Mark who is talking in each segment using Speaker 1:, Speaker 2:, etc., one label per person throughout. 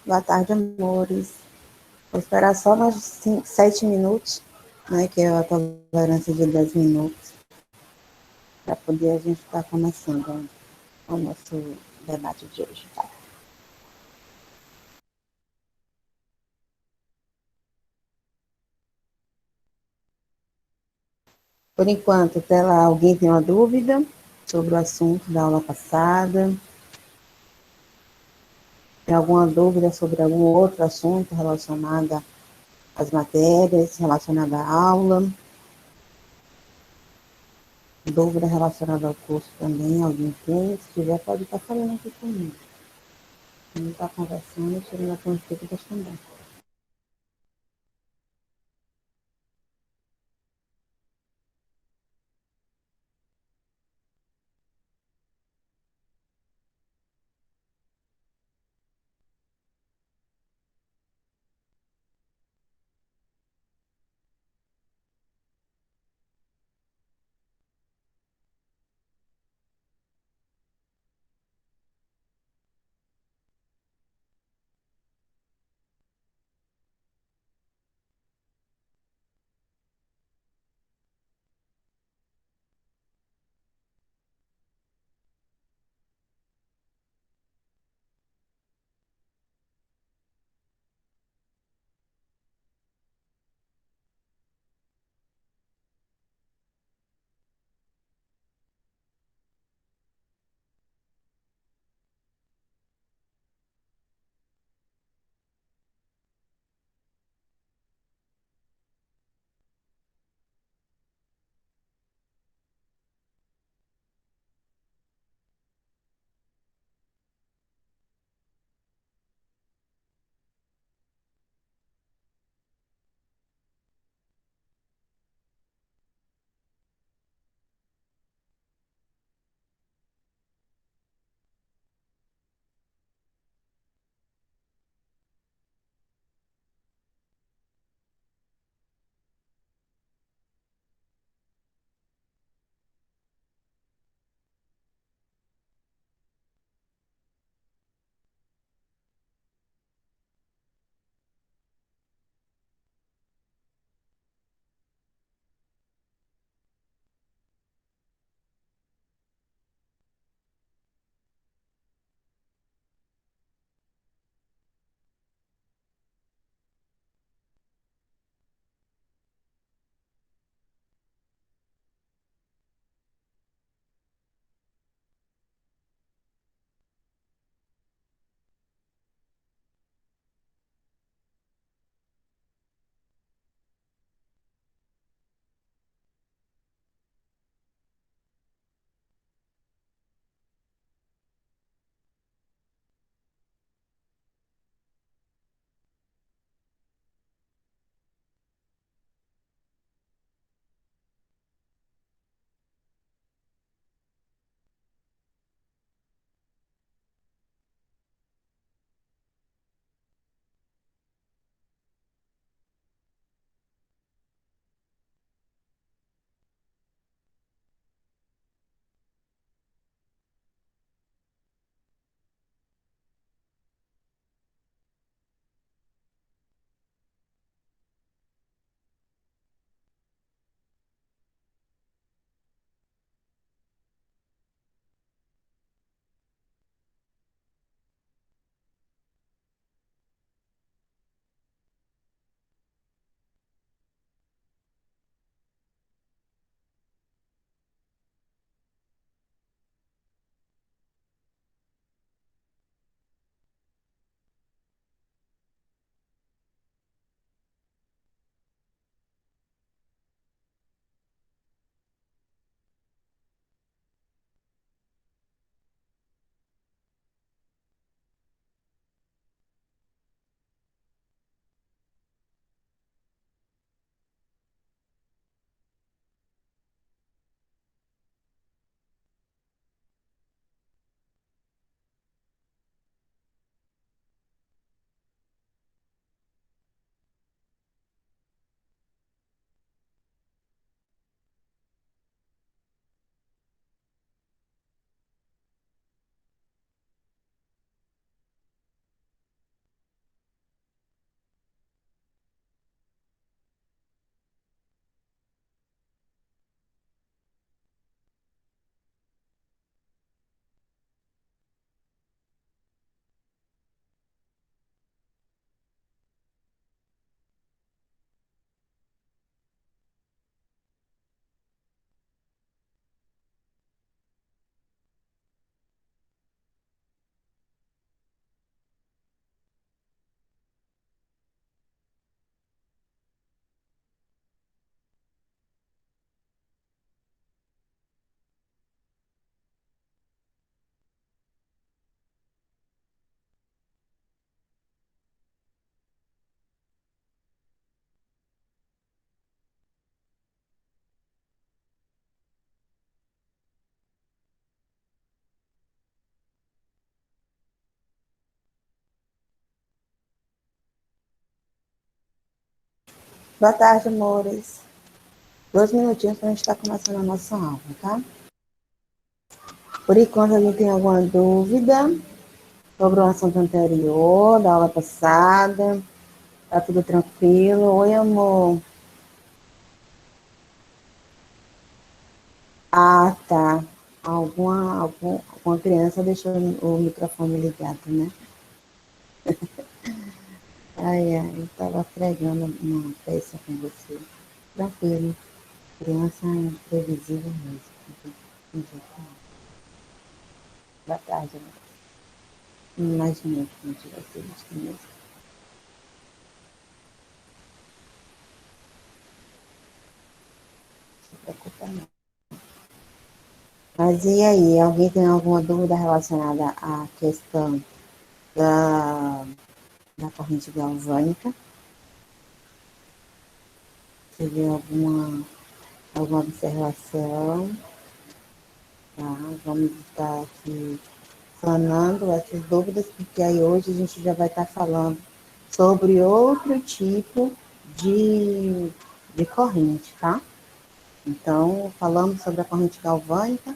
Speaker 1: Boa tarde, amores. Vou esperar só mais 7 minutos, né, que é a tolerância de 10 minutos, para poder a gente estar começando o nosso debate de hoje. Tá? Por enquanto, até lá, alguém tem uma dúvida sobre o assunto da aula passada? Tem alguma dúvida sobre algum outro assunto relacionado às matérias, relacionado à aula? Dúvida relacionada ao curso também, alguém tem? Se tiver, pode estar falando aqui comigo. A gente está conversando, tirando algumas dúvidas também. Boa tarde, amores. 2 minutinhos para a gente estar começando a nossa aula, tá? Por enquanto, alguém tem alguma dúvida sobre o assunto anterior, da aula passada? Tá tudo tranquilo? Oi, amor. Ah, tá. Alguma criança deixou o microfone ligado, né? Ai, ai, eu tava pregando uma peça com você. Tranquilo. Criança é previsível mesmo. Não tem como. Boa tarde, amor. Imaginei que não tivesse visto mesmo. Não se preocupa, não. Mas e aí, alguém tem alguma dúvida relacionada à questão da, da corrente galvânica? Você viu alguma observação? Tá? Vamos estar aqui sanando essas dúvidas, porque aí hoje a gente já vai estar falando sobre outro tipo de, de corrente, tá? Então, falamos sobre a corrente galvânica,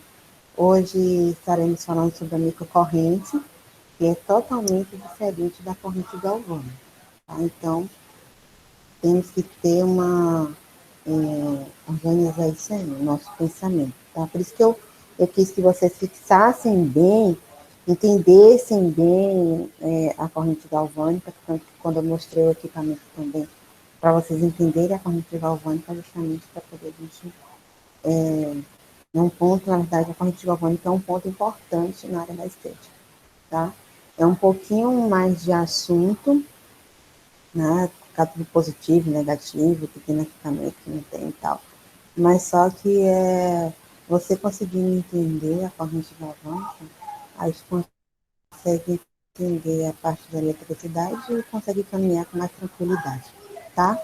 Speaker 1: hoje estaremos falando sobre a microcorrente, que é totalmente diferente da corrente galvânica. Tá? Então, temos que ter organizar isso aí, o nosso pensamento. Tá? Por isso que eu quis que vocês fixassem bem, entendessem bem a corrente galvânica, tanto que quando eu mostrei o equipamento também, para vocês entenderem a corrente galvânica, justamente para poder a gente é um ponto, na verdade, a corrente galvânica é um ponto importante na área da estética, tá? É um pouquinho mais de assunto, né? Tudo positivo, negativo, que tem no equipamento, que não tem e tal. Mas só que você conseguindo entender a corrente galvânica, aí você consegue entender a parte da eletricidade e consegue caminhar com mais tranquilidade, tá?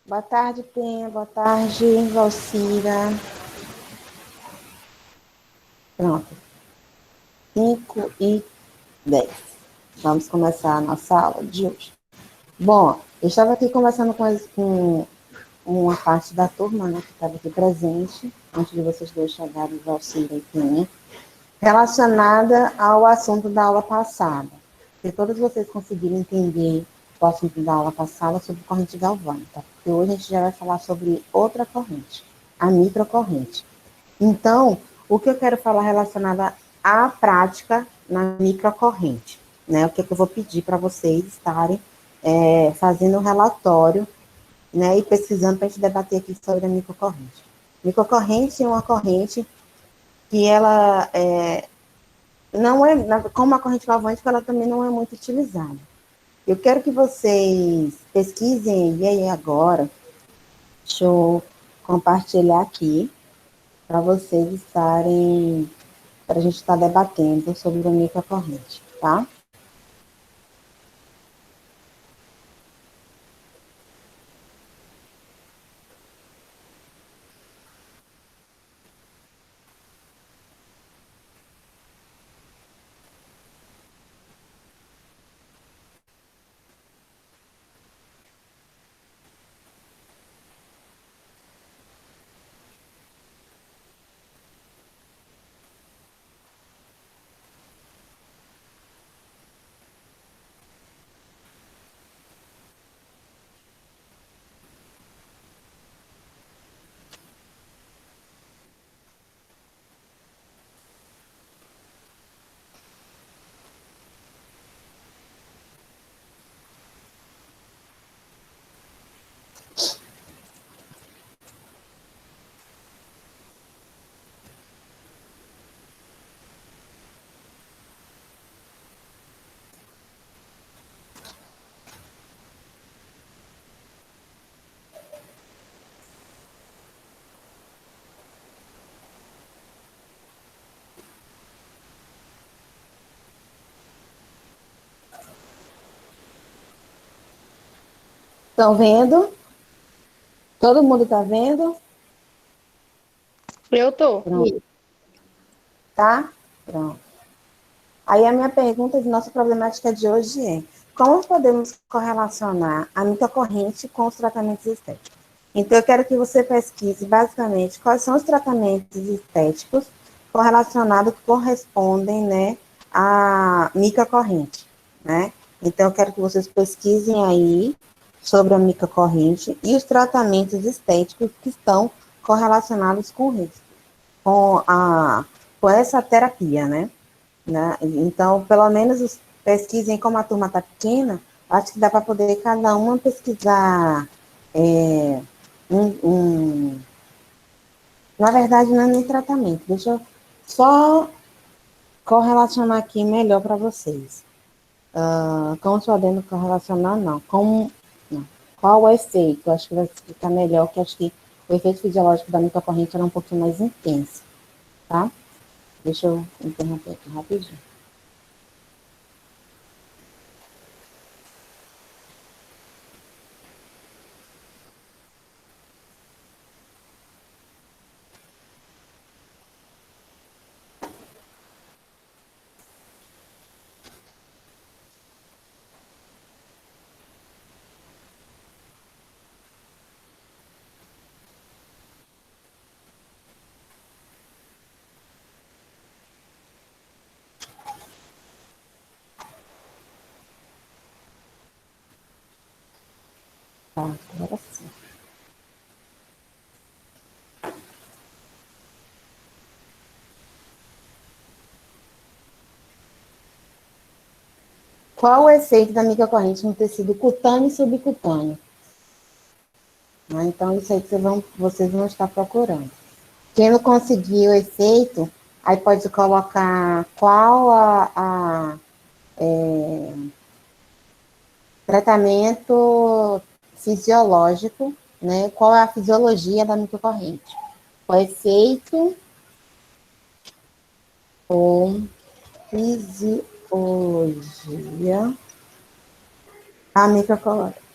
Speaker 1: Boa tarde, Penha. Boa tarde, Valcira. Pronto, 5:10. Vamos começar a nossa aula de hoje. Bom, eu estava aqui conversando com uma parte da turma, né, que estava aqui presente, antes de vocês dois chegarem, Valcira e Penha, relacionada ao assunto da aula passada. Se todos vocês conseguirem entender o assunto da aula passada sobre corrente galvânica, porque hoje a gente já vai falar sobre outra corrente, a microcorrente. Então, o que eu quero falar relacionada à prática na microcorrente, né? O que, eu vou pedir para vocês estarem fazendo um relatório, né, e pesquisando para a gente debater aqui sobre a microcorrente. Microcorrente é uma corrente que ela não é, como a corrente galvânica, ela também não é muito utilizada. Eu quero que vocês pesquisem, e aí agora, deixa eu compartilhar aqui, para vocês estarem, para a gente estar debatendo sobre a microcorrente, tá? Estão vendo? Todo mundo está vendo?
Speaker 2: Eu tô.
Speaker 1: Pronto, tá? Pronto. Aí a minha pergunta de nossa problemática de hoje é: como podemos correlacionar a mitocorrente com os tratamentos estéticos? Então, eu quero que você pesquise basicamente quais são os tratamentos estéticos correlacionados que correspondem, né, à microcorrente, né? Então, eu quero que vocês pesquisem aí sobre a microcorrente e os tratamentos estéticos que estão correlacionados com, a, com essa terapia, né? Então, pelo menos pesquisem, como a turma está pequena, acho que dá para poder cada uma pesquisar um, um, na verdade, não é nem tratamento, deixa eu só correlacionar aqui melhor para vocês. Como podemos correlacionar, não. Não. Qual o efeito? Acho que vai ficar melhor, que acho que o efeito fisiológico da microcorrente era um pouquinho mais intenso, tá? Deixa eu interromper aqui rapidinho. Tá, agora sim. Qual o efeito da microcorrente no tecido cutâneo e subcutâneo? Né? Então, isso aí que vocês vão estar procurando. Quem não conseguir o efeito, aí pode colocar qual tratamento fisiológico, né? Qual é a fisiologia da microcorrente. O efeito ou fisiologia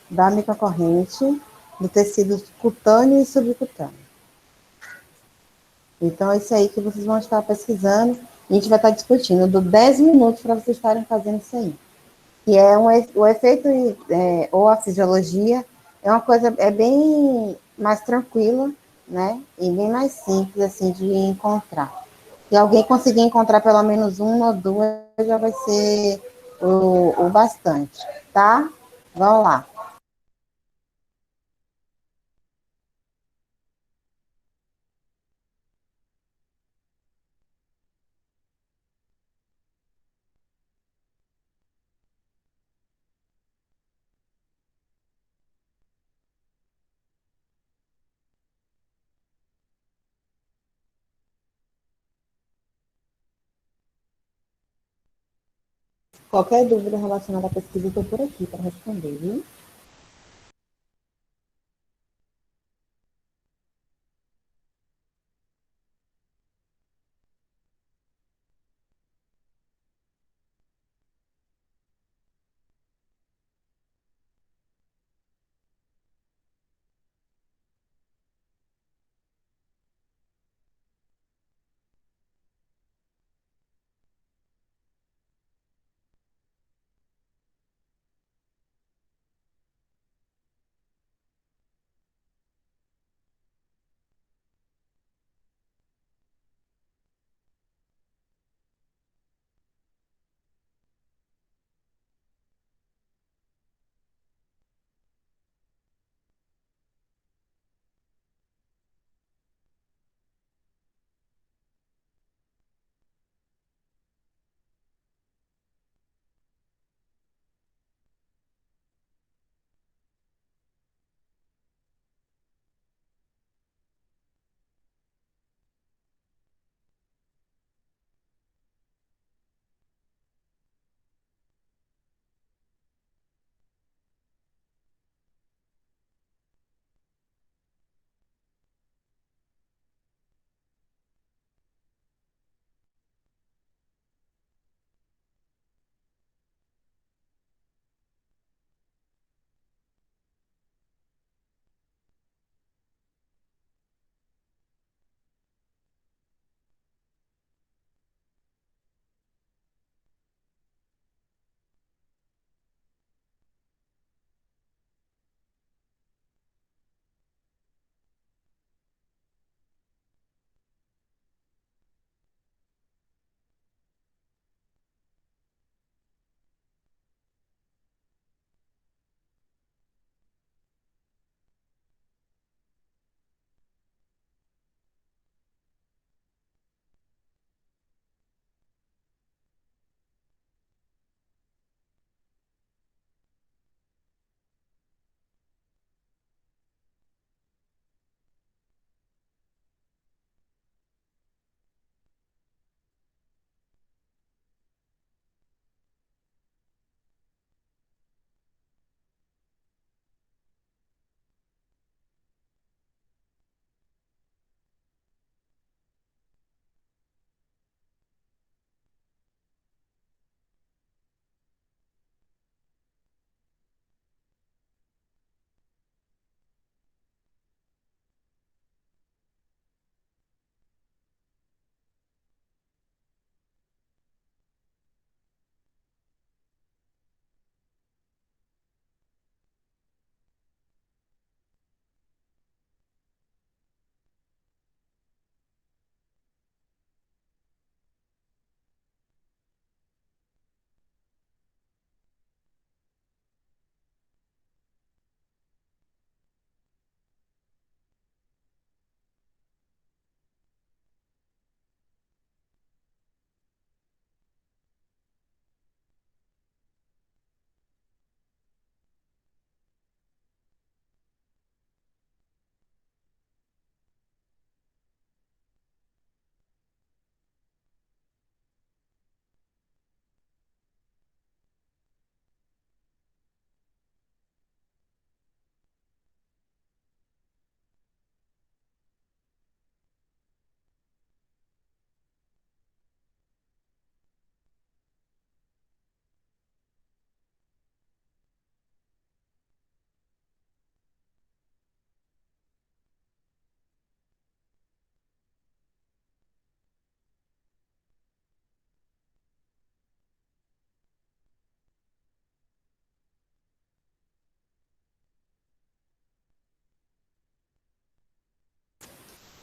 Speaker 1: da microcorrente do tecido cutâneo e subcutâneo. Então, é isso aí que vocês vão estar pesquisando. A gente vai estar discutindo. Eu dou 10 minutos para vocês estarem fazendo isso aí. Que é o efeito ou a fisiologia é uma coisa bem mais tranquila, né? E bem mais simples assim de encontrar. Se alguém conseguir encontrar pelo menos uma ou duas, já vai ser o bastante, tá? Vamos lá. Qualquer dúvida relacionada à pesquisa, eu estou por aqui para responder, viu?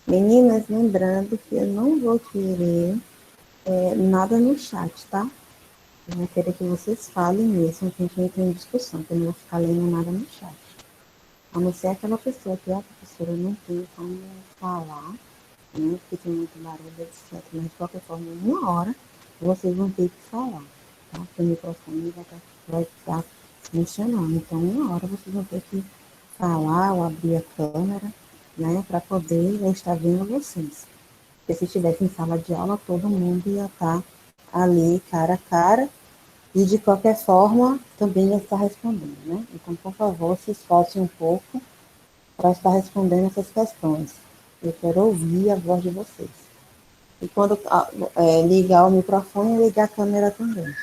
Speaker 1: Meninas, lembrando que eu não vou querer nada no chat, tá? Eu vou querer que vocês falem mesmo, que a gente entra em discussão, que eu não vou ficar lendo nada no chat. A não ser aquela pessoa que a professora não tem como falar, né? Porque tem muito barulho, etc. Mas de qualquer forma, em uma hora, vocês vão ter que falar, tá? Porque o microfone vai estar funcionando. Então, em uma hora, vocês vão ter que falar ou abrir a câmera, né? Para poder eu estar vendo vocês. Porque se estivesse em sala de aula, todo mundo ia estar ali cara a cara e de qualquer forma também ia estar respondendo, né? Então, por favor, se esforce um pouco para estar respondendo essas questões. Eu quero ouvir a voz de vocês. E quando ligar o microfone, ligar a câmera também.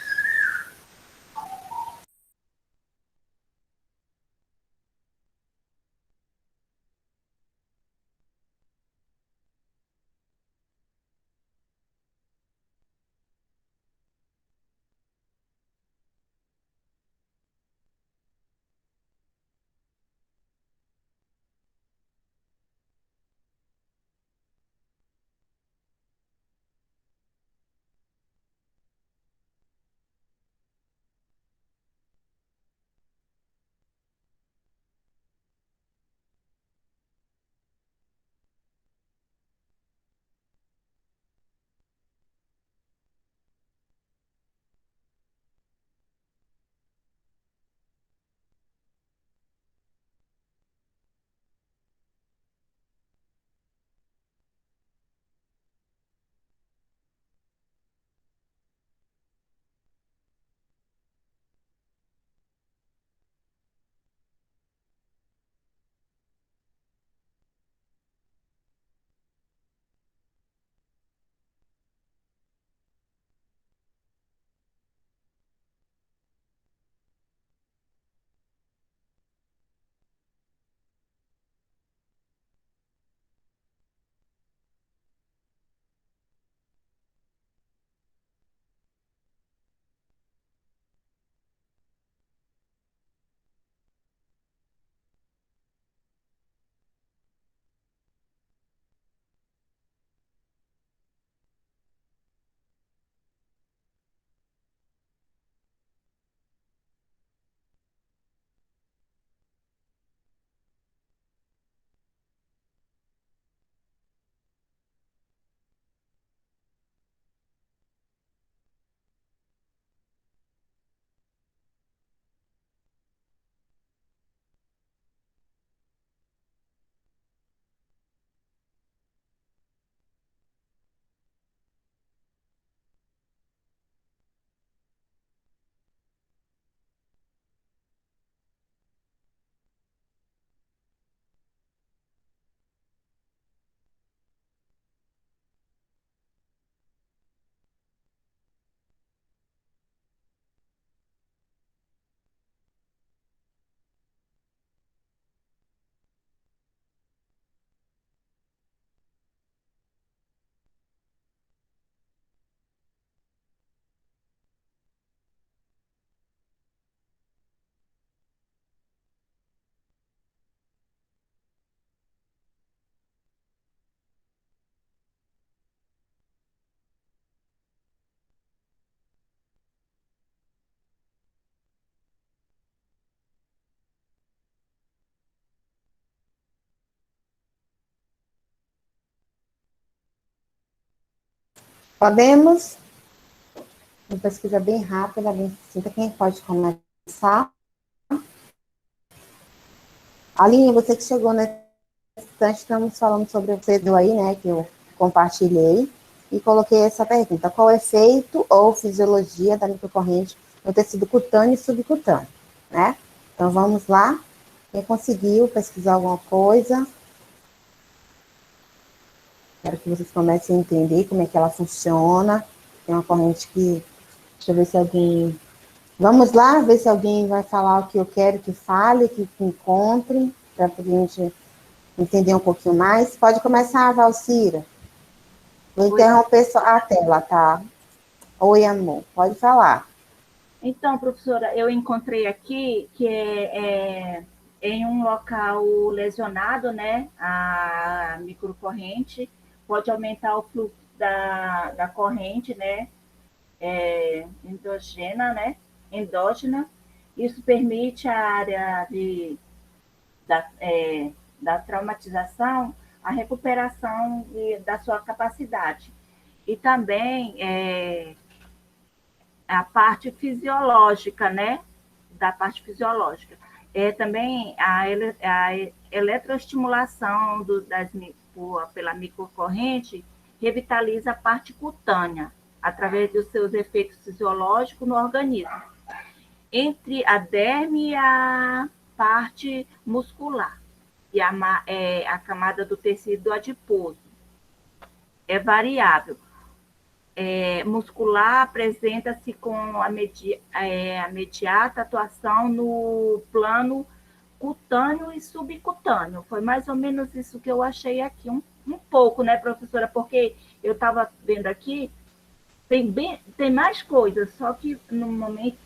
Speaker 1: Podemos? Uma pesquisa bem rápida, bem sucinta. Quem pode começar? Aline, você que chegou nesse instante, estamos falando sobre o que aí, né, que eu compartilhei, e coloquei essa pergunta: qual o efeito ou fisiologia da microcorrente no tecido cutâneo e subcutâneo, né? Então, vamos lá. Quem conseguiu pesquisar alguma coisa? Quero que vocês comecem a entender como é que ela funciona. Tem uma corrente que... Deixa eu ver se alguém... Vamos lá, ver se alguém vai falar o que eu quero que fale, que encontre, para a gente entender um pouquinho mais. Pode começar, Valcira. Vou interromper só a tela, tá? Oi, amor. Pode falar.
Speaker 2: Então, professora, eu encontrei aqui que em um local lesionado, né, a microcorrente pode aumentar o fluxo da corrente, né, endógena, né, endógena. Isso permite a área da, da traumatização a recuperação da sua capacidade. E também a parte fisiológica, né? Da parte fisiológica. Também a eletroestimulação pela microcorrente revitaliza a parte cutânea, através dos seus efeitos fisiológicos no organismo, entre a derme e a parte muscular, e a camada do tecido adiposo. É variável. Muscular apresenta-se com a imediata atuação no plano cutâneo e subcutâneo. Foi mais ou menos isso que eu achei aqui, um pouco, né, professora? Porque eu estava vendo aqui, tem mais coisas, só que no momento,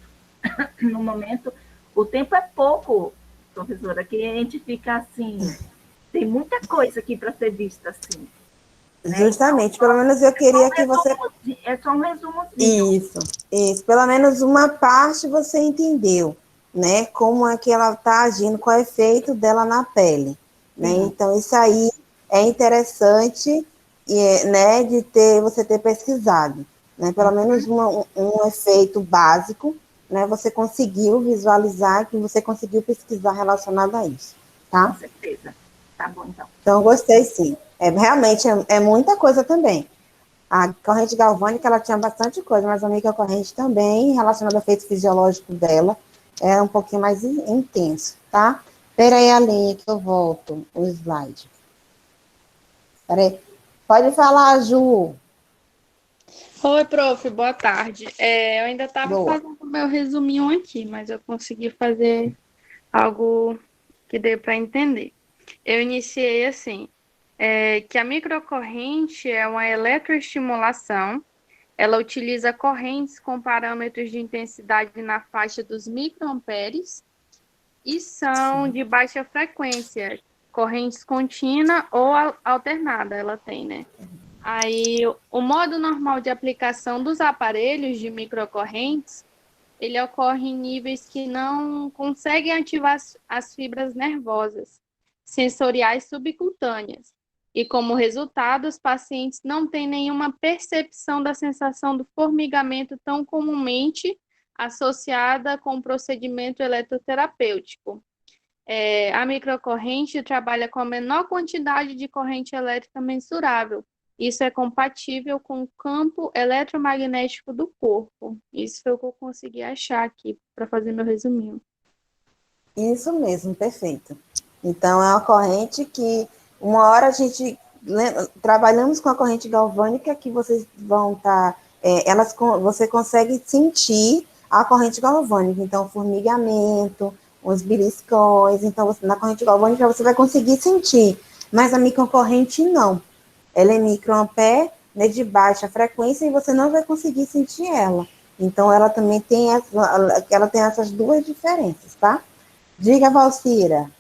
Speaker 2: o tempo é pouco, professora, que a gente fica assim, tem muita coisa aqui para ser vista assim, né? Então,
Speaker 1: Justamente, pelo menos eu queria que você.
Speaker 2: é só um resumozinho.
Speaker 1: Isso. Pelo menos uma parte você entendeu, né? Como é que ela está agindo, qual é o efeito dela na pele, né?
Speaker 2: Sim.
Speaker 1: Então, isso aí é interessante, né, de você ter pesquisado, né? Pelo menos um efeito básico, né? Você conseguiu visualizar, que você conseguiu pesquisar relacionado a isso,
Speaker 2: Com
Speaker 1: tá?
Speaker 2: certeza. Tá bom, então.
Speaker 1: Então, eu gostei sim. Realmente é muita coisa também. A corrente galvânica, ela tinha bastante coisa, mas a microcorrente também, relacionada ao efeito fisiológico dela, é um pouquinho mais intenso, tá? Espera aí a linha que eu volto, o slide. Espera aí. Pode falar, Ju.
Speaker 3: Oi, prof, boa tarde. Eu ainda estava
Speaker 1: Boa.
Speaker 3: fazendo o meu resuminho aqui, mas eu consegui fazer algo que dê para entender. Eu iniciei assim, que a microcorrente é uma eletroestimulação, ela utiliza correntes com parâmetros de intensidade na faixa dos microamperes e são de baixa frequência, correntes contínua ou alternada, ela tem, né? Aí, o modo normal de aplicação dos aparelhos de microcorrentes, ele ocorre em níveis que não conseguem ativar as fibras nervosas, sensoriais subcutâneas. E, como resultado, os pacientes não têm nenhuma percepção da sensação do formigamento tão comumente associada com o procedimento eletroterapêutico. A microcorrente trabalha com a menor quantidade de corrente elétrica mensurável. Isso é compatível com o campo eletromagnético do corpo. Isso foi o que eu consegui achar aqui para fazer meu resuminho.
Speaker 1: Isso mesmo, perfeito. Então, é uma corrente que, uma hora a gente trabalhamos com a corrente galvânica, que vocês vão estar, você consegue sentir a corrente galvânica, então, formigamento, os beliscões, então, na corrente galvânica você vai conseguir sentir, mas a microcorrente não. Ela é microampere, né, de baixa frequência, e você não vai conseguir sentir ela. Então, ela tem essas duas diferenças, tá? Diga, Valcira.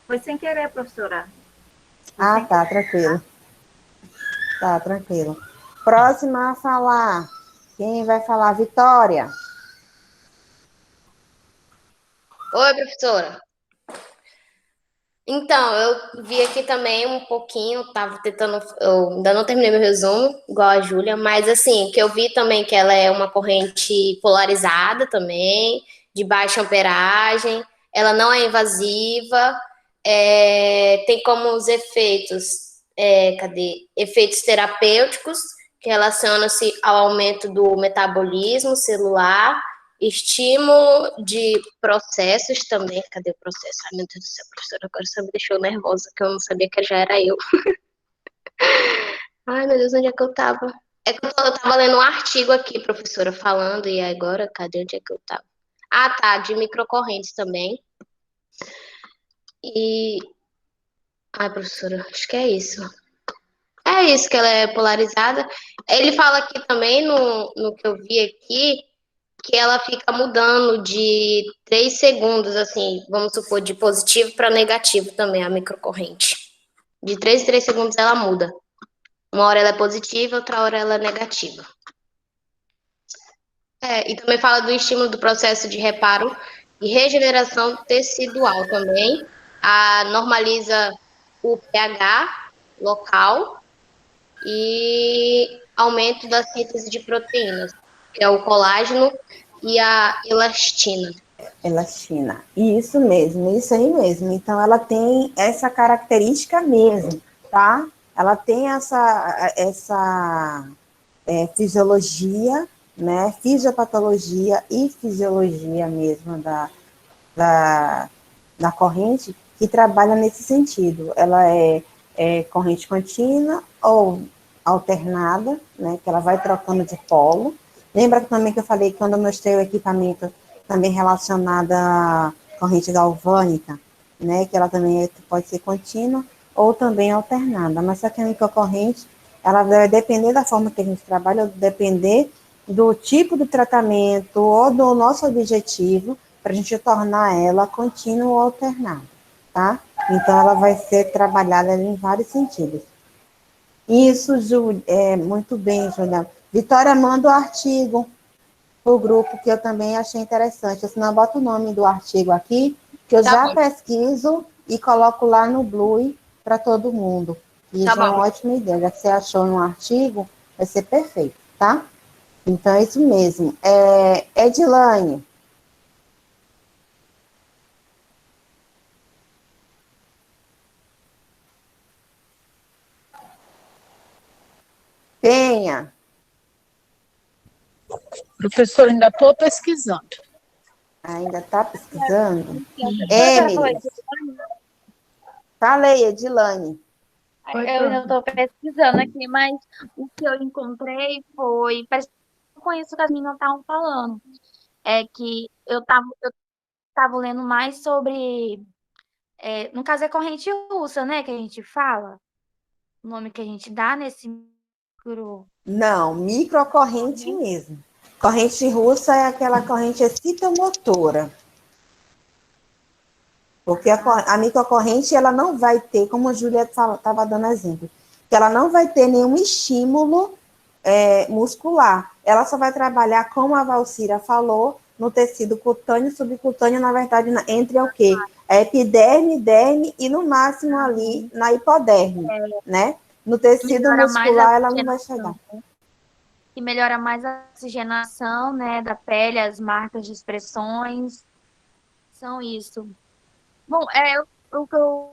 Speaker 2: Foi sem querer, professora. Foi
Speaker 1: Ah,
Speaker 2: sem
Speaker 1: tá,
Speaker 2: querer, tá?
Speaker 1: tranquilo. Tá, tranquilo. Próxima a falar. Quem vai falar? Vitória.
Speaker 4: Oi, professora. Então, eu vi aqui também um pouquinho, tava tentando, eu ainda não terminei meu resumo, igual a Júlia, mas assim, que eu vi também que ela é uma corrente polarizada também, de baixa amperagem, ela não é invasiva, tem como os efeitos, cadê? Efeitos terapêuticos, que relacionam-se ao aumento do metabolismo celular, estímulo de processos também. Cadê o processo? Ai, meu Deus do céu, professora, agora você me deixou nervosa, que eu não sabia que já era eu. Ai, meu Deus, onde é que eu tava? É que eu tava lendo um artigo aqui, professora, falando, e agora, cadê onde é que eu tava? Ah, tá, de microcorrentes também. E. Ai, professora, acho que é isso. É isso, que ela é polarizada. Ele fala aqui também, no que eu vi aqui, que ela fica mudando de 3 segundos, assim, vamos supor, de positivo para negativo também, a microcorrente. De 3 em 3 segundos ela muda. Uma hora ela é positiva, outra hora ela é negativa. E também fala do estímulo do processo de reparo e regeneração tecidual também. Normaliza o pH local e aumento da síntese de proteínas, que é o colágeno e a elastina.
Speaker 1: Elastina. Isso mesmo, isso aí mesmo. Então, ela tem essa característica mesmo, tá? Ela tem essa fisiologia, né? Fisiopatologia e fisiologia mesmo da corrente que trabalha nesse sentido. Ela é corrente contínua ou alternada, né? Que ela vai trocando de polo. Lembra também que eu falei que quando eu mostrei o equipamento também relacionado à corrente galvânica, né? Que ela também pode ser contínua ou também alternada. Mas só que a microcorrente, ela vai depender da forma que a gente trabalha, depender do tipo de tratamento ou do nosso objetivo para a gente tornar ela contínua ou alternada, tá? Então, ela vai ser trabalhada em vários sentidos. Isso, Ju, muito bem, Juliana. Vitória, manda o artigo para o grupo, que eu também achei interessante. Senão, eu boto o nome do artigo aqui, que eu já pesquiso e coloco lá no Blue para todo mundo. E já é uma ótima ideia. Já que você achou um artigo, vai ser perfeito, tá? Então, é isso mesmo. Edilane. Penha.
Speaker 5: Professor, ainda estou pesquisando.
Speaker 1: Ainda está pesquisando? Emily. Falei, Edilane.
Speaker 6: Eu ainda estou pesquisando aqui, mas o que eu encontrei foi, parece com isso que as meninas estavam falando, é que eu tava lendo mais sobre, no caso é corrente russa, né, que a gente fala, o nome que a gente dá nesse micro...
Speaker 1: Não, microcorrente mesmo. Corrente russa é aquela corrente excitomotora. Porque a microcorrente, ela não vai ter, como a Júlia estava dando exemplo, que ela não vai ter nenhum estímulo muscular. Ela só vai trabalhar, como a Valcira falou, no tecido cutâneo e subcutâneo, na verdade, entre o quê? A epiderme, derme e, no máximo, ali na hipoderme, né? No tecido muscular, ela não vai chegar.
Speaker 6: E melhora mais a oxigenação, né, da pele, as marcas de expressões, são isso. Bom, o que eu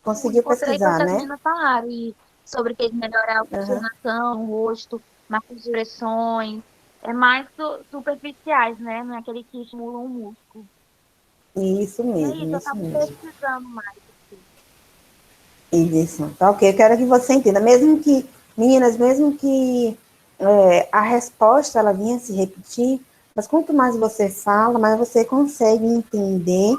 Speaker 1: conseguiu pesquisar, né?
Speaker 6: As falaram, e sobre que melhorar a oxigenação, o rosto, marcas de expressões, é mais superficiais, né? Não é aquele que estimula o músculo.
Speaker 1: Isso mesmo,
Speaker 6: isso eu estava pesquisando mais.
Speaker 1: Isso, tá ok. Eu quero que você entenda, meninas, mesmo que a resposta ela vinha se repetir, mas quanto mais você fala, mais você consegue entender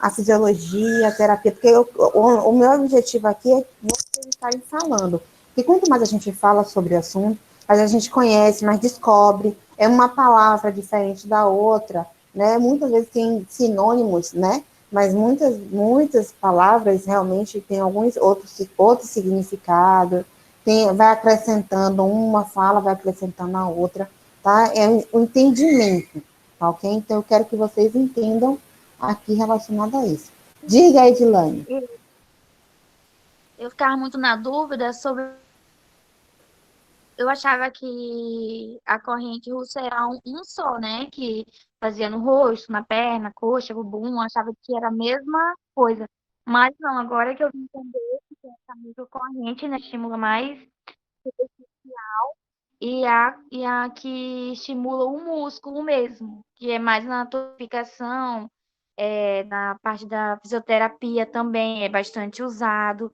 Speaker 1: a fisiologia, a terapia, porque o meu objetivo aqui é vocês estarem falando. Porque quanto mais a gente fala sobre o assunto, mais a gente conhece, mais descobre, é uma palavra diferente da outra, né? Muitas vezes tem sinônimos, né? Mas muitas palavras realmente têm alguns outros significados, vai acrescentando uma fala, vai acrescentando a outra, tá? É o entendimento, tá ok? Então, eu quero que vocês entendam aqui relacionado a isso. Diga, Edilane.
Speaker 6: Eu ficava muito na dúvida sobre... Eu achava que a corrente russa era um só, né? Que fazia no rosto, na perna, coxa, bumbum, achava que era a mesma coisa. Mas não, agora que eu vim entender que tem essa microcorrente, né? Estimula mais superficial e a que estimula o músculo mesmo, que é mais na tonificação, na parte da fisioterapia também é bastante usado.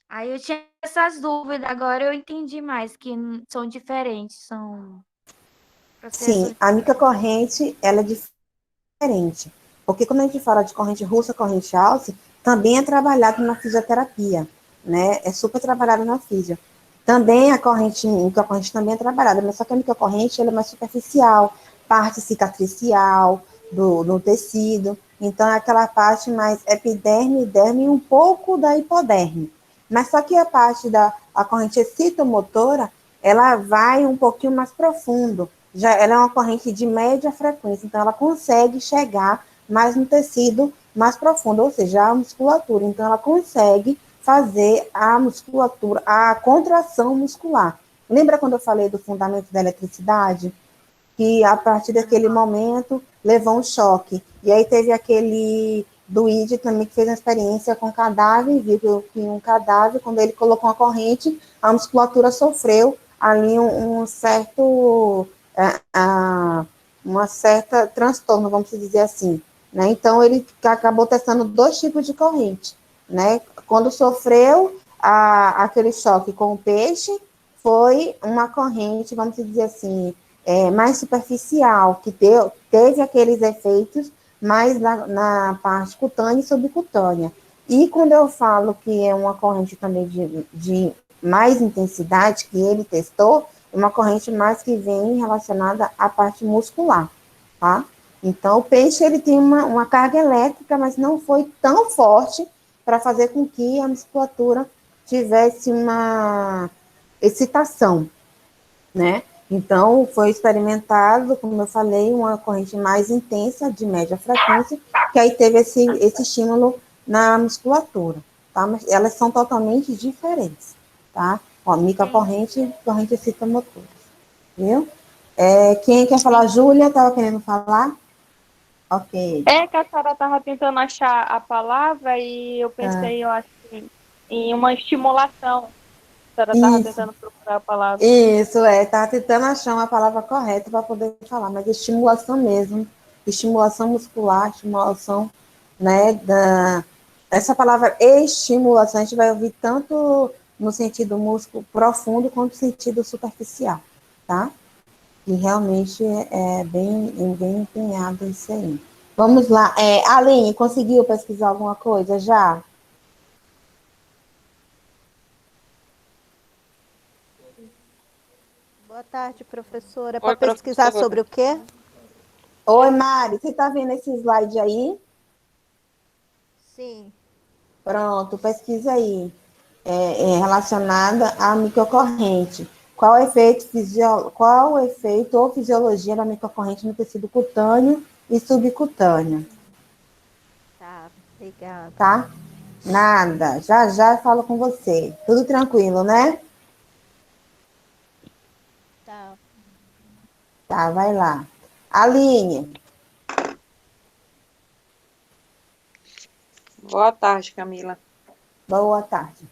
Speaker 6: Aí eu tinha essas dúvidas, agora eu entendi mais que são diferentes, são processos...
Speaker 1: Sim, a microcorrente, ela é diferente, porque quando a gente fala de corrente russa, corrente alce, também é trabalhado na fisioterapia, né? É super trabalhado na fisio. Também a microcorrente também é trabalhada, mas só que a microcorrente ela é mais superficial, parte cicatricial do tecido, então é aquela parte mais epiderme, derme e um pouco da hipoderme. Mas só que a parte a corrente excitomotora, ela vai um pouquinho mais profundo, já ela é uma corrente de média frequência, então ela consegue chegar mais no tecido mais profundo, ou seja, a musculatura, então ela consegue fazer a musculatura, a contração muscular. Lembra quando eu falei do fundamento da eletricidade? Que a partir daquele momento levou um choque. E aí teve aquele do ID também que fez uma experiência com cadáver, e viu que um cadáver, quando ele colocou uma corrente, a musculatura sofreu ali um certo uma certa transtorno, vamos dizer assim. Né? Então, ele acabou testando dois tipos de corrente. Né? Quando sofreu aquele choque com o peixe, foi uma corrente, vamos dizer assim, mais superficial, que teve aqueles efeitos mais na parte cutânea e subcutânea. E quando eu falo que é uma corrente também de mais intensidade, que ele testou, é uma corrente mais que vem relacionada à parte muscular, tá? Então, o peixe, ele tem uma carga elétrica, mas não foi tão forte para fazer com que a musculatura tivesse uma excitação, né? Então, foi experimentado, como eu falei, uma corrente mais intensa, de média frequência, que aí teve esse estímulo na musculatura, tá? Mas elas são totalmente diferentes, tá? Ó, microcorrente e corrente excitomotora, viu? Quem quer falar? Júlia, estava querendo falar? Ok.
Speaker 3: É que a Sara estava tentando achar a palavra e eu pensei, eu acho, em uma estimulação. A Sara estava
Speaker 1: Isso.
Speaker 3: tentando procurar a palavra.
Speaker 1: Isso, tá tentando achar uma palavra correta para poder falar, mas estimulação mesmo, estimulação muscular, estimulação, né, essa palavra estimulação a gente vai ouvir tanto no sentido músculo profundo quanto no sentido superficial, tá? E realmente é bem empenhado isso aí. Vamos lá, Aline, conseguiu pesquisar alguma coisa já?
Speaker 7: Boa tarde, professora.
Speaker 3: Oi,
Speaker 7: Para pesquisar
Speaker 3: professora.
Speaker 7: sobre o quê?
Speaker 1: Oi, Mari, você está vendo esse slide aí?
Speaker 7: Sim.
Speaker 1: Pronto, pesquisa aí, relacionada à microcorrente. Qual o efeito ou fisiologia da microcorrente no tecido cutâneo e subcutâneo,
Speaker 7: Tá, obrigada.
Speaker 1: tá? Nada, já já eu falo com você. Tudo tranquilo, né?
Speaker 7: Tá.
Speaker 1: Tá, vai lá. Aline,
Speaker 8: Boa tarde, Camila.
Speaker 1: boa tarde.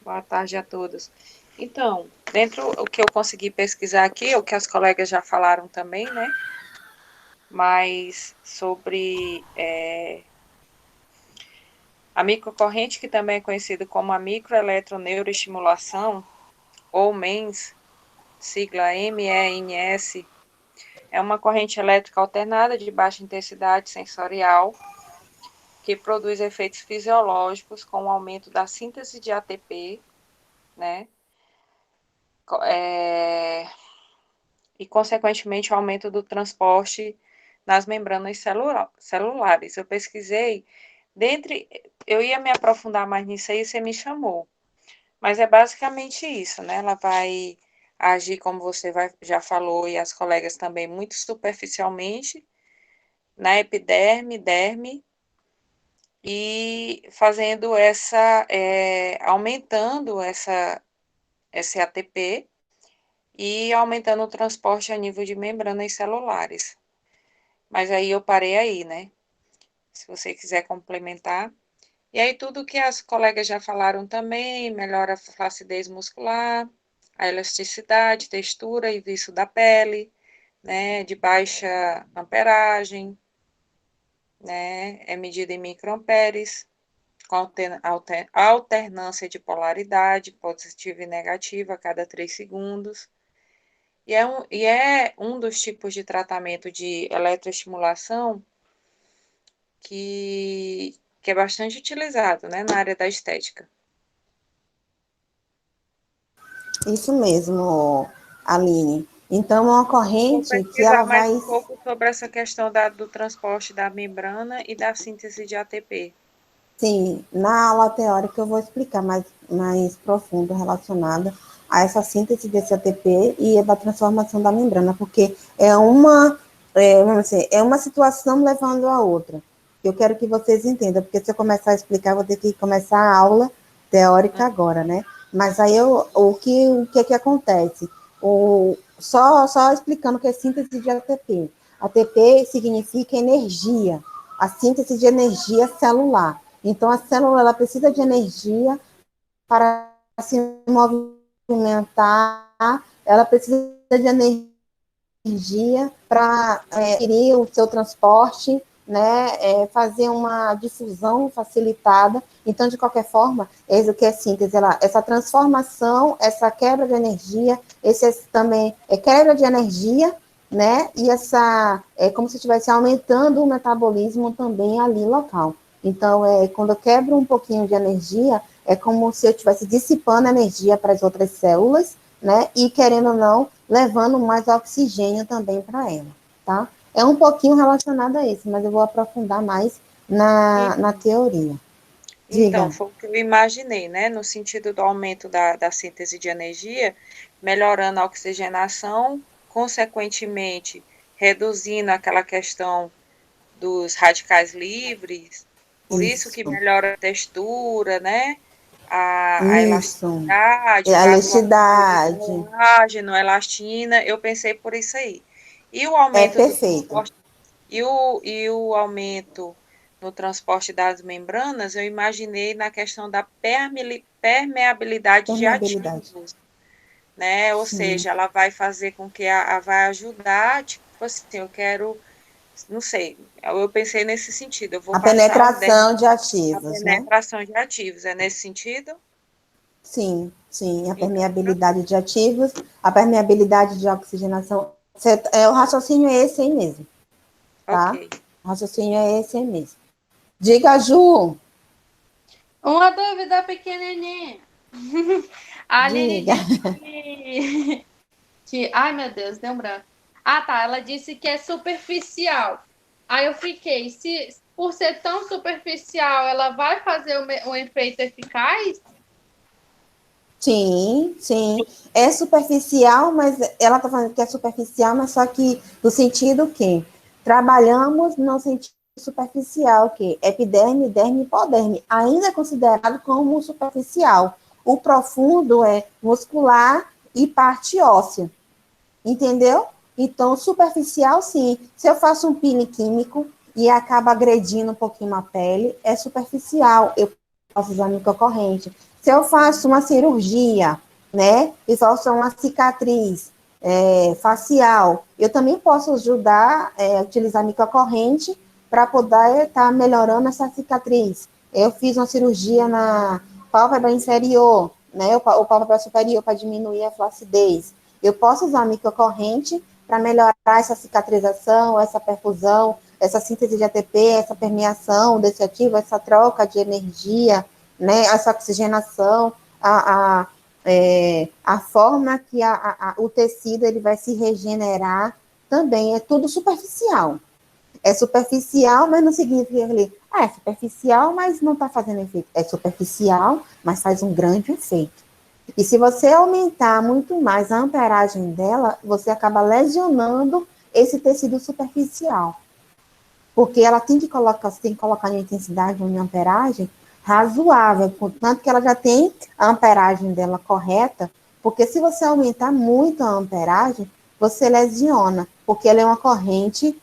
Speaker 8: Boa tarde a todos. Então, dentro do que eu consegui pesquisar aqui, o que as colegas já falaram também, né? Mas sobre a microcorrente, que também é conhecida como a microeletroneuroestimulação, ou MENS, sigla MENS, é uma corrente elétrica alternada de baixa intensidade sensorial que produz efeitos fisiológicos com o aumento da síntese de ATP, né? E, consequentemente, o aumento do transporte nas membranas celulares. Eu pesquisei, eu ia me aprofundar mais nisso aí, você me chamou. Mas é basicamente isso, né? Ela vai agir, como você já falou, e as colegas também, muito superficialmente, na epiderme, derme, e fazendo aumentando esse ATP, e aumentando o transporte a nível de membranas celulares. Mas aí eu parei aí, né? Se você quiser complementar. E aí tudo que as colegas já falaram também, melhora a flacidez muscular, a elasticidade, textura e viço da pele, né? De baixa amperagem, né? É medida em microamperes, com alternância de polaridade, positiva e negativa a cada 3 segundos. E é um dos tipos de tratamento de eletroestimulação que é bastante utilizado, né, na área da estética.
Speaker 1: Isso mesmo, Aline. Então, é uma
Speaker 8: Vou
Speaker 1: corrente que
Speaker 8: pesquisar
Speaker 1: ela
Speaker 8: mais
Speaker 1: vai.
Speaker 8: um pouco sobre essa questão do transporte da membrana e da síntese de ATP.
Speaker 1: Sim, na aula teórica eu vou explicar mais profundo relacionada a essa síntese desse ATP e da transformação da membrana, porque vamos dizer, é uma situação levando a outra. Eu quero que vocês entendam, porque se eu começar a explicar, eu vou ter que começar a aula teórica agora, né? Mas aí o que acontece? Só explicando o que é síntese de ATP. ATP significa energia, a síntese de energia celular. Então, a célula ela precisa de energia para se movimentar, ela precisa de energia para adquirir o seu transporte, né, fazer uma difusão facilitada. Então, de qualquer forma, o que é síntese? Essa transformação, essa quebra de energia, esse também é quebra de energia, né, e essa é como se estivesse aumentando o metabolismo também ali local. Então, quando eu quebro um pouquinho de energia, é como se eu estivesse dissipando energia para as outras células, né, e querendo ou não, levando mais oxigênio também para ela, tá? É um pouquinho relacionado a isso, mas eu vou aprofundar mais na teoria.
Speaker 8: Então,
Speaker 1: Diga.
Speaker 8: foi o que eu imaginei, né? No sentido do aumento da síntese de energia, melhorando a oxigenação, consequentemente, reduzindo aquela questão dos radicais livres, por isso que
Speaker 1: Isso.
Speaker 8: melhora a textura, né? A
Speaker 1: Isso.
Speaker 8: elasticidade,
Speaker 1: A
Speaker 8: vascularidade do
Speaker 1: elasticidade.
Speaker 8: colágeno, elastina, eu pensei por isso aí. E o
Speaker 1: É
Speaker 8: aumento do
Speaker 1: perfeito.
Speaker 8: transporte, e o aumento no transporte das membranas, eu imaginei na questão da permeabilidade de
Speaker 1: Permeabilidade.
Speaker 8: ativos, né? Ou
Speaker 1: Sim.
Speaker 8: seja, ela vai fazer com que vai ajudar, tipo assim, eu quero, não sei, eu pensei nesse sentido, eu vou
Speaker 1: A
Speaker 8: passar
Speaker 1: penetração de
Speaker 8: a
Speaker 1: ativos, né?
Speaker 8: penetração de ativos, é nesse sentido?
Speaker 1: Sim, sim. A
Speaker 8: Então,
Speaker 1: permeabilidade de ativos, a permeabilidade de oxigenação. O raciocínio é esse aí mesmo, tá?
Speaker 8: ok.
Speaker 1: O raciocínio é esse aí mesmo. Diga, Ju.
Speaker 3: Uma dúvida pequenininha. A Aline
Speaker 1: Diga.
Speaker 3: disse que. Ai, meu Deus, deu um branco. Ah, tá. Ela disse que é superficial. Aí eu fiquei. Se por ser tão superficial, ela vai fazer um efeito eficaz?
Speaker 1: Sim, sim. É superficial, mas ela está falando que é superficial, mas só que no sentido que trabalhamos no sentido superficial, que epiderme, derme e hipoderme, ainda é considerado como superficial. O profundo é muscular e parte óssea, entendeu? Então, superficial, sim. Se eu faço um peeling químico e acaba agredindo um pouquinho a pele, é superficial. Eu posso usar microcorrente. Se eu faço uma cirurgia, né, e faço uma cicatriz facial, eu também posso ajudar a utilizar microcorrente para poder estar melhorando essa cicatriz. Eu fiz uma cirurgia na pálpebra inferior, né, ou pálpebra superior para diminuir a flacidez. Eu posso usar a microcorrente para melhorar essa cicatrização, essa perfusão, essa síntese de ATP, essa permeação desse ativo, essa troca de energia, né, essa oxigenação, a forma que o tecido ele vai se regenerar também é tudo superficial. É superficial, mas não significa que é superficial, mas não está fazendo efeito. É superficial, mas faz um grande efeito. E se você aumentar muito mais a amperagem dela, você acaba lesionando esse tecido superficial. Porque ela você tem que colocar uma intensidade, uma amperagem razoável, portanto que ela já tem a amperagem dela correta, porque se você aumentar muito a amperagem, você lesiona, porque ela é uma corrente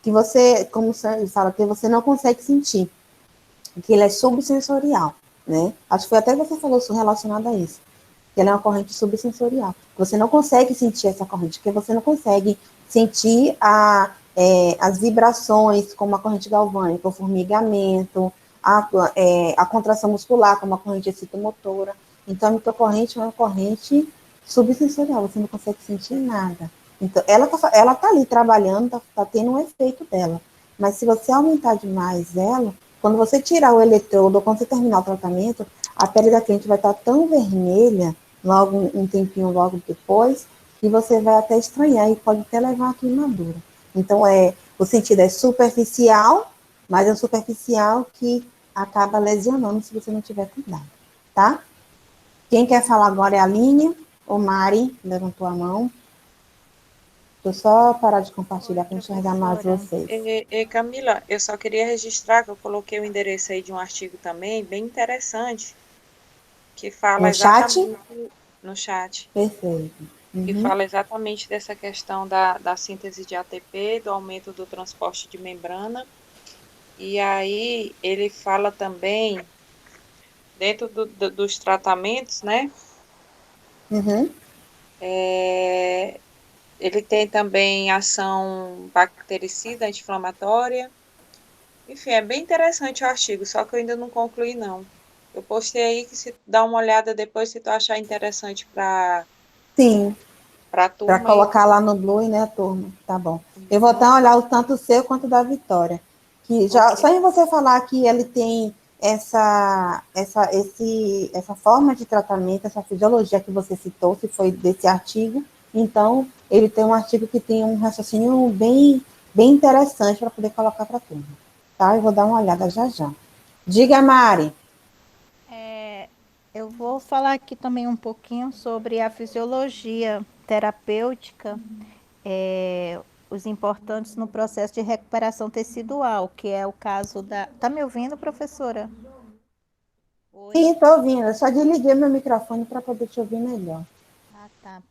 Speaker 1: que você, como você fala, que você não consegue sentir, que ele é subsensorial, né? Acho que foi até você falou relacionado a isso, que ela é uma corrente subsensorial. Você não consegue sentir essa corrente, porque você não consegue sentir as vibrações, como a corrente galvânica, o formigamento, a contração muscular, como a corrente excitomotora. Então, a microcorrente é uma corrente subsensorial, você não consegue sentir nada. Então, ela tá ali trabalhando, tá tendo um efeito dela. Mas se você aumentar demais ela, quando você tirar o eletrodo, ou quando você terminar o tratamento, a pele da cliente vai estar tão vermelha, logo um tempinho logo depois, e você vai até estranhar e pode até levar a queimadura. Então, o sentido é superficial, mas é um superficial que acaba lesionando se você não tiver cuidado, tá? Quem quer falar agora é a Aline ou Mari, levantou a mão. Vou só parar de compartilhar para enxergar mais vocês.
Speaker 8: Camila, eu só queria registrar que eu coloquei o endereço aí de um artigo também, bem interessante, que fala
Speaker 1: No chat?
Speaker 8: exatamente no chat.
Speaker 1: Perfeito.
Speaker 8: Que fala exatamente dessa questão da síntese de ATP, do aumento do transporte de membrana. E aí ele fala também, dentro dos tratamentos, né? Ele tem também ação bactericida, anti-inflamatória. Enfim, é bem interessante o artigo, só que eu ainda não concluí, não. Eu postei aí que se dá uma olhada depois, se tu achar interessante para
Speaker 1: Sim.
Speaker 8: Para turma.
Speaker 1: Para colocar lá no Blue, né, turma? Tá bom. Eu vou até olhar o tanto seu quanto da Vitória. Que já, só em você falar que ele tem essa forma de tratamento, essa fisiologia que você citou, se foi desse artigo, então ele tem um artigo que tem um raciocínio bem interessante para poder colocar para a turma. Tá? Eu vou dar uma olhada já já. Diga, Mari.
Speaker 7: Eu vou falar aqui também um pouquinho sobre a fisiologia terapêutica, os importantes no processo de recuperação tecidual, que é o caso da... Tá me ouvindo, professora?
Speaker 1: Oi? Sim, estou ouvindo. Eu só desliguei meu microfone para poder te ouvir melhor.
Speaker 7: Ah, tá.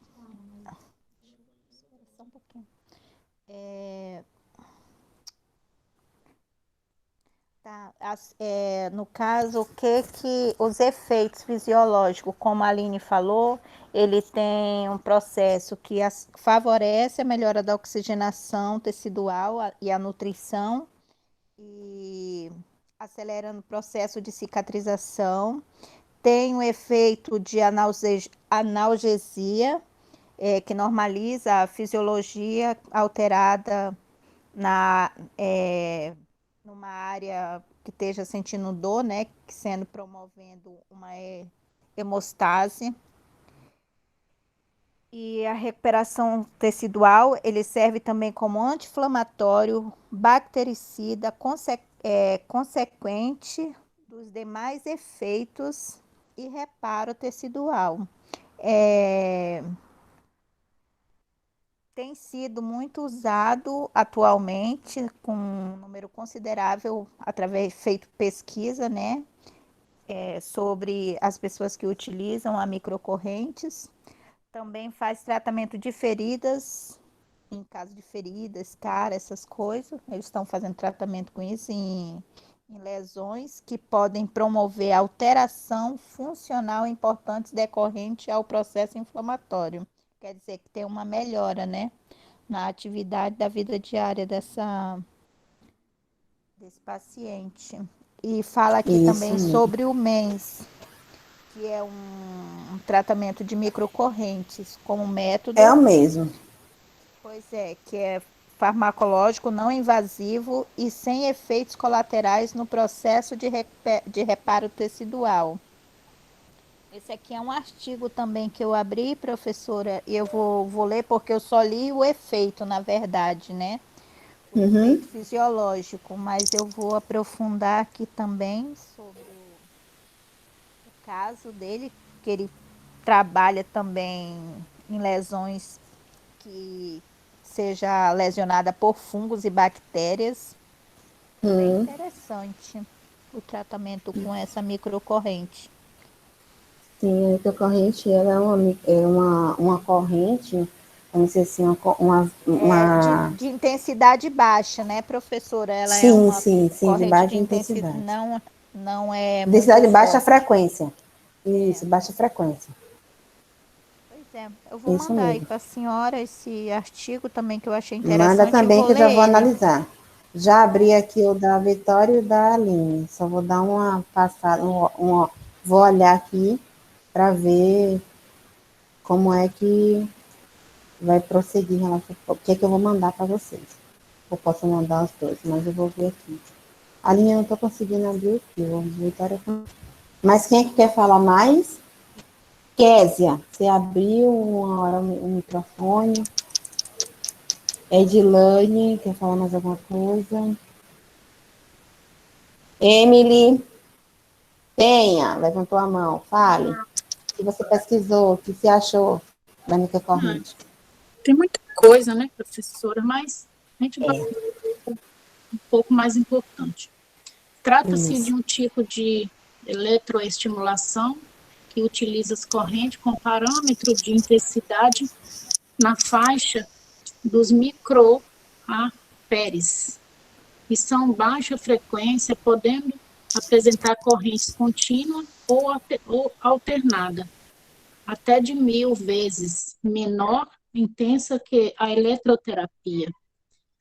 Speaker 7: Só um pouquinho. No caso, que os efeitos fisiológicos, como a Aline falou, ele tem um processo que favorece a melhora da oxigenação tecidual e a nutrição, e acelerando o processo de cicatrização. Tem um efeito de analgesia, que normaliza a fisiologia alterada numa área que esteja sentindo dor, né, sendo promovendo uma hemostase. E a recuperação tecidual, ele serve também como anti-inflamatório, bactericida, consequente dos demais efeitos e reparo tecidual. Tem sido muito usado atualmente, com um número considerável, através feito pesquisa, né, sobre as pessoas que utilizam a microcorrentes. Também faz tratamento de feridas, em caso de feridas, cara, essas coisas. Eles estão fazendo tratamento com isso em lesões que podem promover alteração funcional importante decorrente ao processo inflamatório. Quer dizer que tem uma melhora, né, na atividade da vida diária desse paciente. E fala aqui também sobre o MENS, que é um tratamento de microcorrentes como método.
Speaker 1: É o mesmo.
Speaker 7: Pois é, que é farmacológico, não invasivo e sem efeitos colaterais no processo de reparo tecidual. Esse aqui é um artigo também que eu abri, professora, e eu vou ler porque eu só li o efeito, na verdade, né? O efeito fisiológico, mas eu vou aprofundar aqui também sobre o caso dele, que ele trabalha também em lesões que seja lesionada por fungos e bactérias. Bem interessante o tratamento com essa microcorrente.
Speaker 1: Sim, a microcorrente ela é uma corrente, vamos dizer assim,
Speaker 7: de intensidade baixa, né, professora? Ela
Speaker 1: sim,
Speaker 7: é uma
Speaker 1: sim,
Speaker 7: corrente
Speaker 1: de baixa
Speaker 7: de
Speaker 1: intensidade.
Speaker 7: Não é
Speaker 1: intensidade de
Speaker 7: muito
Speaker 1: baixa
Speaker 7: forte.
Speaker 1: frequência. Isso, baixa frequência.
Speaker 7: Pois é, eu vou
Speaker 1: Isso
Speaker 7: mandar aí
Speaker 1: mesmo.
Speaker 7: para a senhora esse artigo também que eu achei interessante.
Speaker 1: Manda também que eu já vou
Speaker 7: ler ele.
Speaker 1: analisar. Já abri aqui o da Vitória e o da Aline. Só vou dar uma passada, vou olhar aqui para ver como é que vai prosseguir em relação ao que é que eu vou mandar para vocês. Eu posso mandar os dois, mas eu vou ver aqui. A Aline eu não estou conseguindo abrir o fio. Vitória. Mas quem é que quer falar mais? Késia, você abriu uma hora o microfone. Edilane, quer falar mais alguma coisa? Emily, Penha, levantou a mão, fale. O que você pesquisou, o que você achou da microcorrente?
Speaker 5: Tem muita coisa, né, professora, mas a gente vai um pouco mais importante. Trata-se de um tipo de eletroestimulação que utiliza as correntes com parâmetro de intensidade na faixa dos microamperes, e são baixa frequência, podendo apresentar correntes contínua ou alternada, até de 1000 vezes menor intensa que a eletroterapia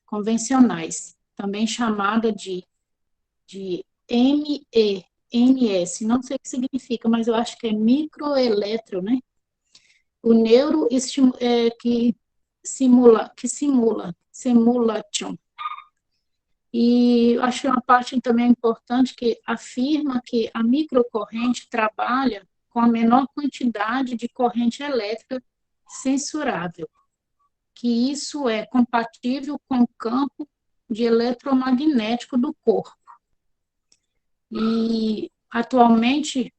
Speaker 5: convencionais, também chamada de MEMS, não sei o que significa, mas eu acho que é microeletro, né? O neuro simulation. E acho uma parte também importante que afirma que a microcorrente trabalha com a menor quantidade de corrente elétrica censurável, que isso é compatível com o campo de eletromagnético do corpo. E, atualmente,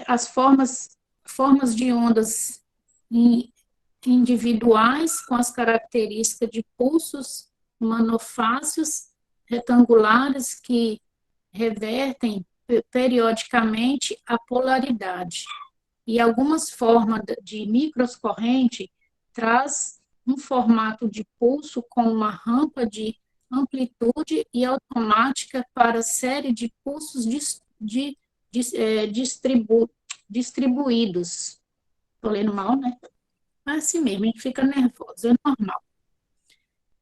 Speaker 5: as formas de ondas individuais com as características de pulsos monofácios retangulares que revertem periodicamente a polaridade. E algumas formas de microcorrente traz um formato de pulso com uma rampa de amplitude e automática para série de pulsos distribuídos. Estou lendo mal, né? É assim mesmo, a gente fica nervoso, é normal.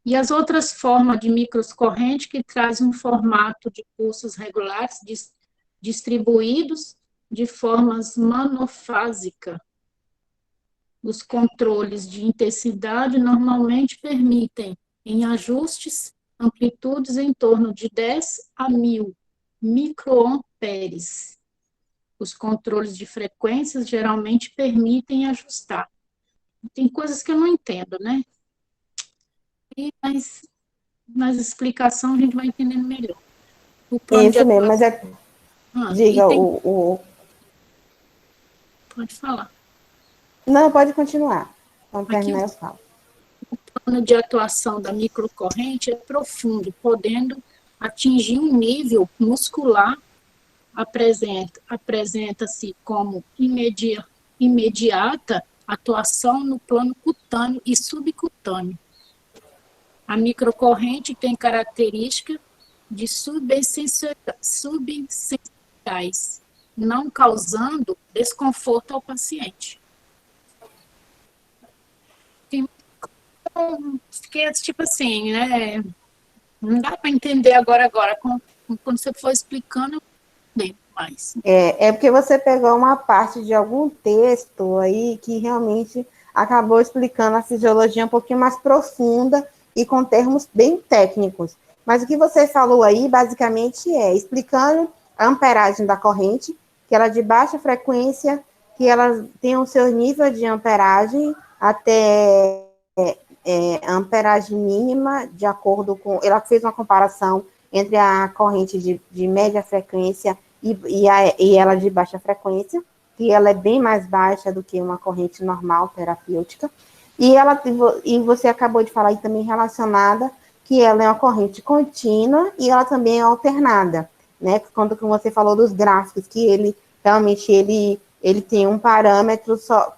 Speaker 5: E as outras formas de microcorrente que traz um formato de pulsos regulares distribuídos de formas monofásica. Os controles de intensidade normalmente permitem, em ajustes, amplitudes em torno de 10 a 1000 microamperes. Os controles de frequências geralmente permitem ajustar. Tem coisas que eu não entendo, né? Mas nas explicações a gente vai entendendo melhor. O plano
Speaker 1: Isso mesmo, mas diga
Speaker 5: tem...
Speaker 1: o...
Speaker 5: Pode falar.
Speaker 1: Não, pode continuar. Quando
Speaker 5: Aqui,
Speaker 1: terminar, eu falo.
Speaker 5: o plano de atuação da microcorrente é profundo, podendo atingir um nível muscular, apresenta-se como imediata atuação no plano cutâneo e subcutâneo. A microcorrente tem característica de subsensoriais, não causando desconforto ao paciente. Fiquei tipo assim, né? Não dá para entender agora. Quando você for explicando, eu entendo mais.
Speaker 1: É porque você pegou uma parte de algum texto aí que realmente acabou explicando a fisiologia um pouquinho mais profunda e com termos bem técnicos. Mas o que você falou aí, basicamente, é explicando a amperagem da corrente, que ela é de baixa frequência, que ela tem o seu nível de amperagem até a amperagem mínima, de acordo com... Ela fez uma comparação entre a corrente de média frequência e ela de baixa frequência, que ela é bem mais baixa do que uma corrente normal, terapêutica. E você acabou de falar aí também relacionada que ela é uma corrente contínua e ela também é alternada, né? Quando você falou dos gráficos, que ele realmente ele tem um parâmetro só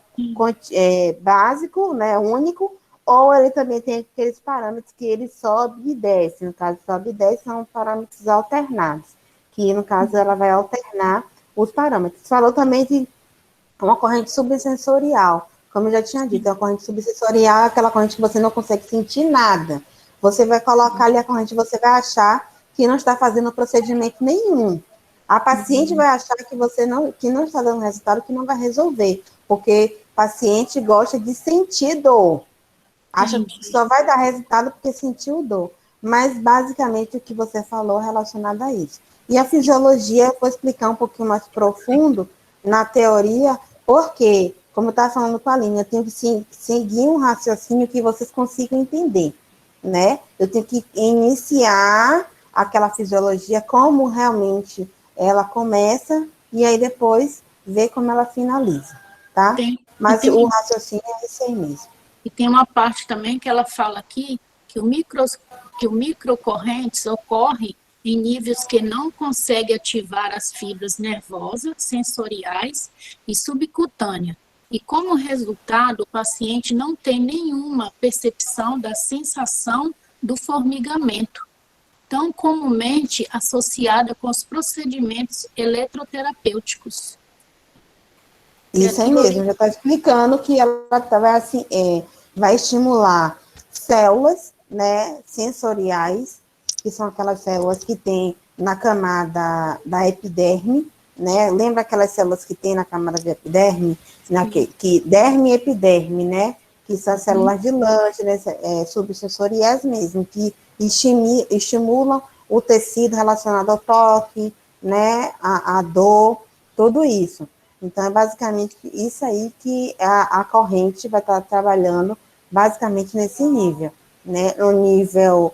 Speaker 1: básico, né, único, ou ele também tem aqueles parâmetros que ele sobe e desce. No caso, sobe e desce são parâmetros alternados, que no caso ela vai alternar os parâmetros. Falou também de uma corrente subsensorial. Como eu já tinha dito, a corrente subsensorial é aquela corrente que você não consegue sentir nada. Você vai colocar ali a corrente, você vai achar que não está fazendo procedimento nenhum. A paciente vai achar que que não está dando resultado, que não vai resolver, porque o paciente gosta de sentir dor. Acha que só vai dar resultado porque sentiu dor. Mas, basicamente, o que você falou é relacionado a isso. E a fisiologia, eu vou explicar um pouquinho mais profundo, na teoria, porque, como eu estava falando com a Aline, eu tenho que seguir um raciocínio que vocês consigam entender, né? Eu tenho que iniciar aquela fisiologia, como realmente ela começa, e aí depois ver como ela finaliza, tá? Mas o raciocínio é esse aí mesmo.
Speaker 5: E tem uma parte também que ela fala aqui que o microcorrentes ocorre em níveis que não consegue ativar as fibras nervosas, sensoriais e subcutâneas. E como resultado, o paciente não tem nenhuma percepção da sensação do formigamento, tão comumente associada com os procedimentos eletroterapêuticos.
Speaker 1: Isso aí mesmo, já está explicando que ela vai, assim, vai estimular células, né, sensoriais, que são aquelas células que tem na camada da epiderme, né? Lembra aquelas células que tem na camada da epiderme? Que derme e epiderme, né? Que são células de Lange, né, subsensoriais mesmo, que estimulam o tecido relacionado ao toque, né? A dor, tudo isso. Então, é basicamente isso aí que a corrente vai estar trabalhando, basicamente nesse nível, né? No nível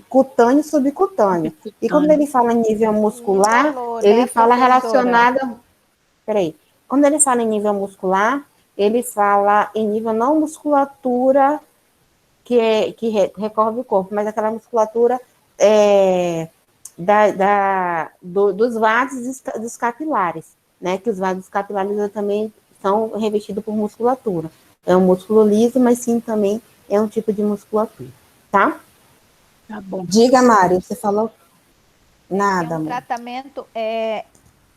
Speaker 1: cutâneo e subcutâneo. E quando ele fala em nível muscular, ele fala relacionado... Peraí. Quando ele fala em nível muscular, ele fala em nível não musculatura que recorre o corpo, mas aquela musculatura dos vasos dos capilares, né? Que os vasos capilares também são revestidos por musculatura. É um músculo liso, mas sim também é um tipo de musculatura, tá?
Speaker 5: Tá bom.
Speaker 1: Diga, Mari, você falou nada, amor.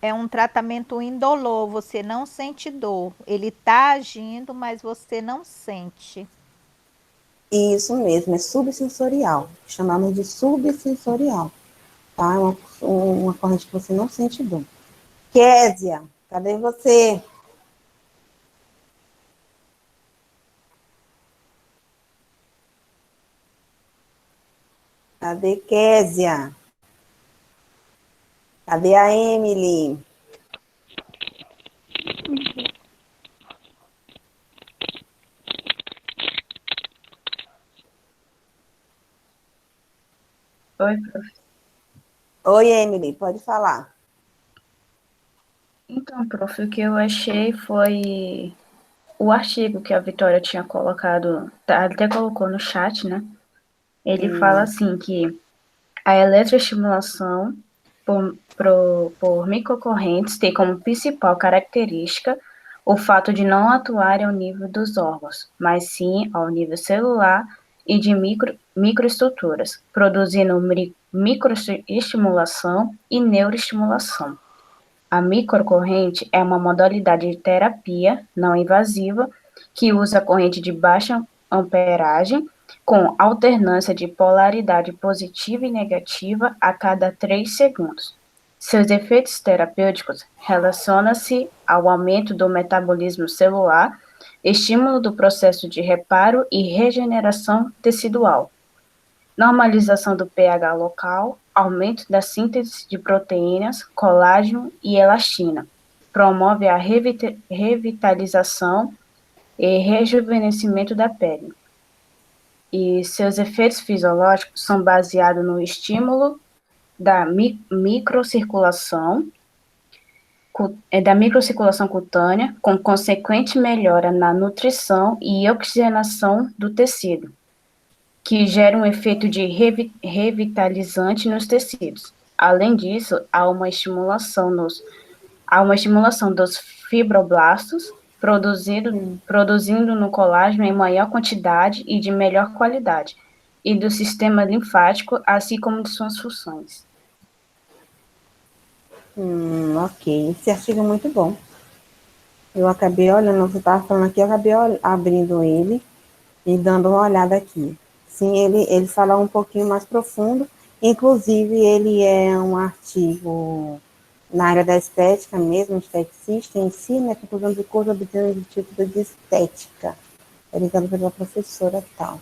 Speaker 7: É um tratamento indolor, você não sente dor. Ele está agindo, mas você não sente.
Speaker 1: Isso mesmo, é subsensorial. Chamamos de subsensorial, tá? É uma corrente que você não sente dor. Késia, cadê você? Cadê Késia? Cadê a Emily?
Speaker 9: Oi, prof.
Speaker 1: Oi, Emily, pode falar.
Speaker 9: Então, prof, o que eu achei foi o artigo que a Vitória tinha colocado, até colocou no chat, né? Ele fala assim que a eletroestimulação por microcorrentes tem como principal característica o fato de não atuar ao nível dos órgãos, mas sim ao nível celular e de microestruturas, produzindo microestimulação e neuroestimulação. A microcorrente é uma modalidade de terapia não invasiva que usa corrente de baixa amperagem com alternância de polaridade positiva e negativa a cada 3 segundos. Seus efeitos terapêuticos relacionam-se ao aumento do metabolismo celular, estímulo do processo de reparo e regeneração tecidual, normalização do pH local, aumento da síntese de proteínas, colágeno e elastina, promove a revitalização e rejuvenescimento da pele. E seus efeitos fisiológicos são baseados no estímulo da microcirculação cutânea, com consequente melhora na nutrição e oxigenação do tecido, que gera um efeito de revitalizante nos tecidos. Além disso, há uma estimulação dos fibroblastos, produzindo no colágeno em maior quantidade e de melhor qualidade, e do sistema linfático, assim como de suas funções.
Speaker 1: Ok, esse artigo é muito bom. Eu acabei olhando, você estava falando aqui, eu acabei abrindo ele e dando uma olhada aqui. Sim, ele fala um pouquinho mais profundo, inclusive ele é um artigo na área da estética mesmo, esteticista em si, né, conclusão de curso obtendo o título de estética, realizado pela professora tal.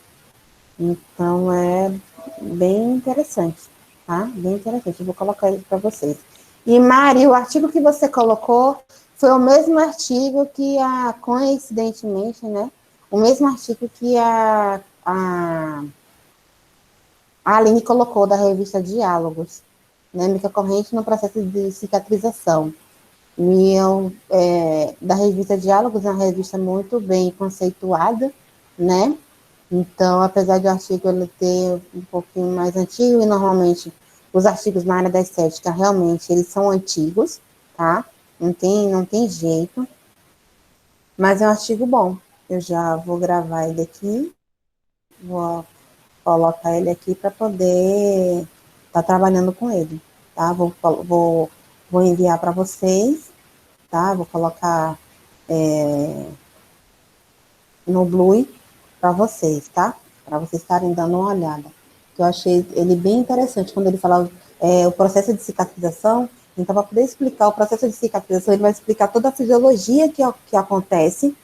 Speaker 1: Então, é bem interessante, tá? Bem interessante, eu vou colocar ele para vocês. E, Mari, o artigo que você colocou foi o mesmo artigo que coincidentemente, né? O mesmo artigo que a Aline colocou da revista Diálogos, né? Microcorrente no processo de cicatrização. E da revista Diálogos, é uma revista muito bem conceituada, né? Então, apesar do artigo ele ter um pouquinho mais antigo, e normalmente os artigos na área da estética, realmente, eles são antigos, tá? Não tem jeito. Mas é um artigo bom. Eu já vou gravar ele aqui, vou colocar ele aqui para poder estar trabalhando com ele, tá? Vou enviar para vocês, tá? Vou colocar no Blue para vocês, tá? Para vocês estarem dando uma olhada. Eu achei ele bem interessante quando ele fala o processo de cicatrização. Então, para poder explicar o processo de cicatrização, ele vai explicar toda a fisiologia que acontece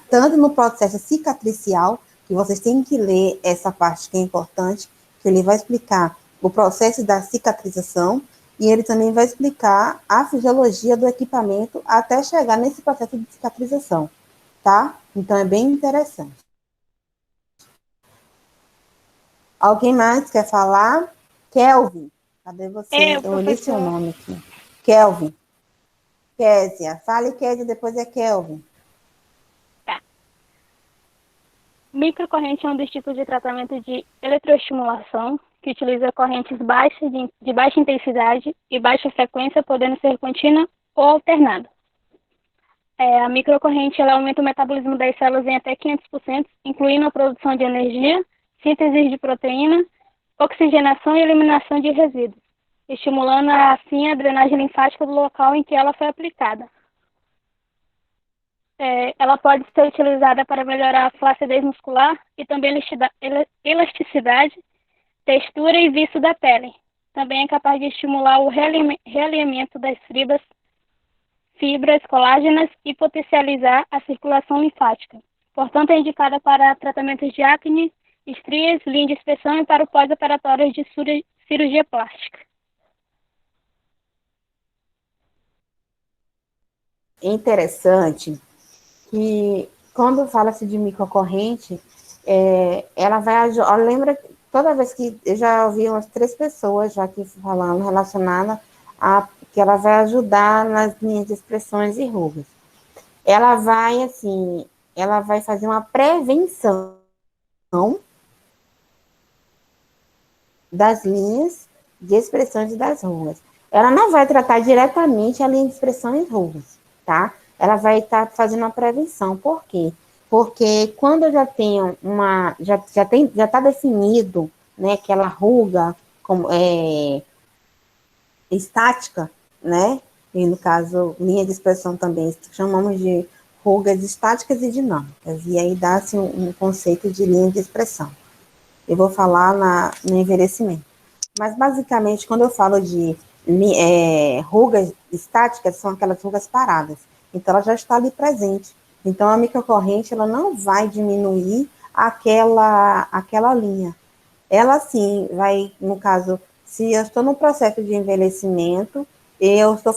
Speaker 1: tanto no processo cicatricial, que vocês têm que ler essa parte que é importante, que ele vai explicar o processo da cicatrização, e ele também vai explicar a fisiologia do equipamento até chegar nesse processo de cicatrização, tá? Então, é bem interessante. Alguém mais quer falar? Kelvin, cadê você? Eu olhei seu nome aqui. Kelvin. Késia. Fale, Késia, depois é Kelvin.
Speaker 10: Tá. Microcorrente é um dos tipos de tratamento de eletroestimulação que utiliza correntes baixas de baixa intensidade e baixa frequência, podendo ser contínua ou alternada. A microcorrente ela aumenta o metabolismo das células em até 500%, incluindo a produção de energia, síntese de proteína, oxigenação e eliminação de resíduos, estimulando assim a drenagem linfática do local em que ela foi aplicada. Ela pode ser utilizada para melhorar a flacidez muscular e também elasticidade, textura e viço da pele. Também é capaz de estimular o realinhamento das fibras colágenas e potencializar a circulação linfática. Portanto, é indicada para tratamentos de acne, estrias, linha de expressão e para o pós-operatório de cirurgia plástica.
Speaker 1: É interessante que, quando fala-se de microcorrente, ela vai ajudar. Lembra, toda vez que eu já ouvi umas 3 pessoas já aqui falando relacionada a que ela vai ajudar nas linhas de expressões e rugas. Ela vai fazer uma prevenção das linhas de expressões e das rugas. Ela não vai tratar diretamente a linha de expressão e rugas, tá? Ela vai estar fazendo uma prevenção. Por quê? Porque quando eu já tenho já está definido, né, aquela ruga estática, né? E no caso, linha de expressão também, chamamos de rugas estáticas e dinâmicas. E aí dá-se um conceito de linha de expressão. Eu vou falar no envelhecimento. Mas, basicamente, quando eu falo de rugas estáticas, são aquelas rugas paradas. Então, ela já está ali presente. Então, a microcorrente, ela não vai diminuir aquela linha. Ela, sim, vai, no caso, se eu estou no processo de envelhecimento, eu estou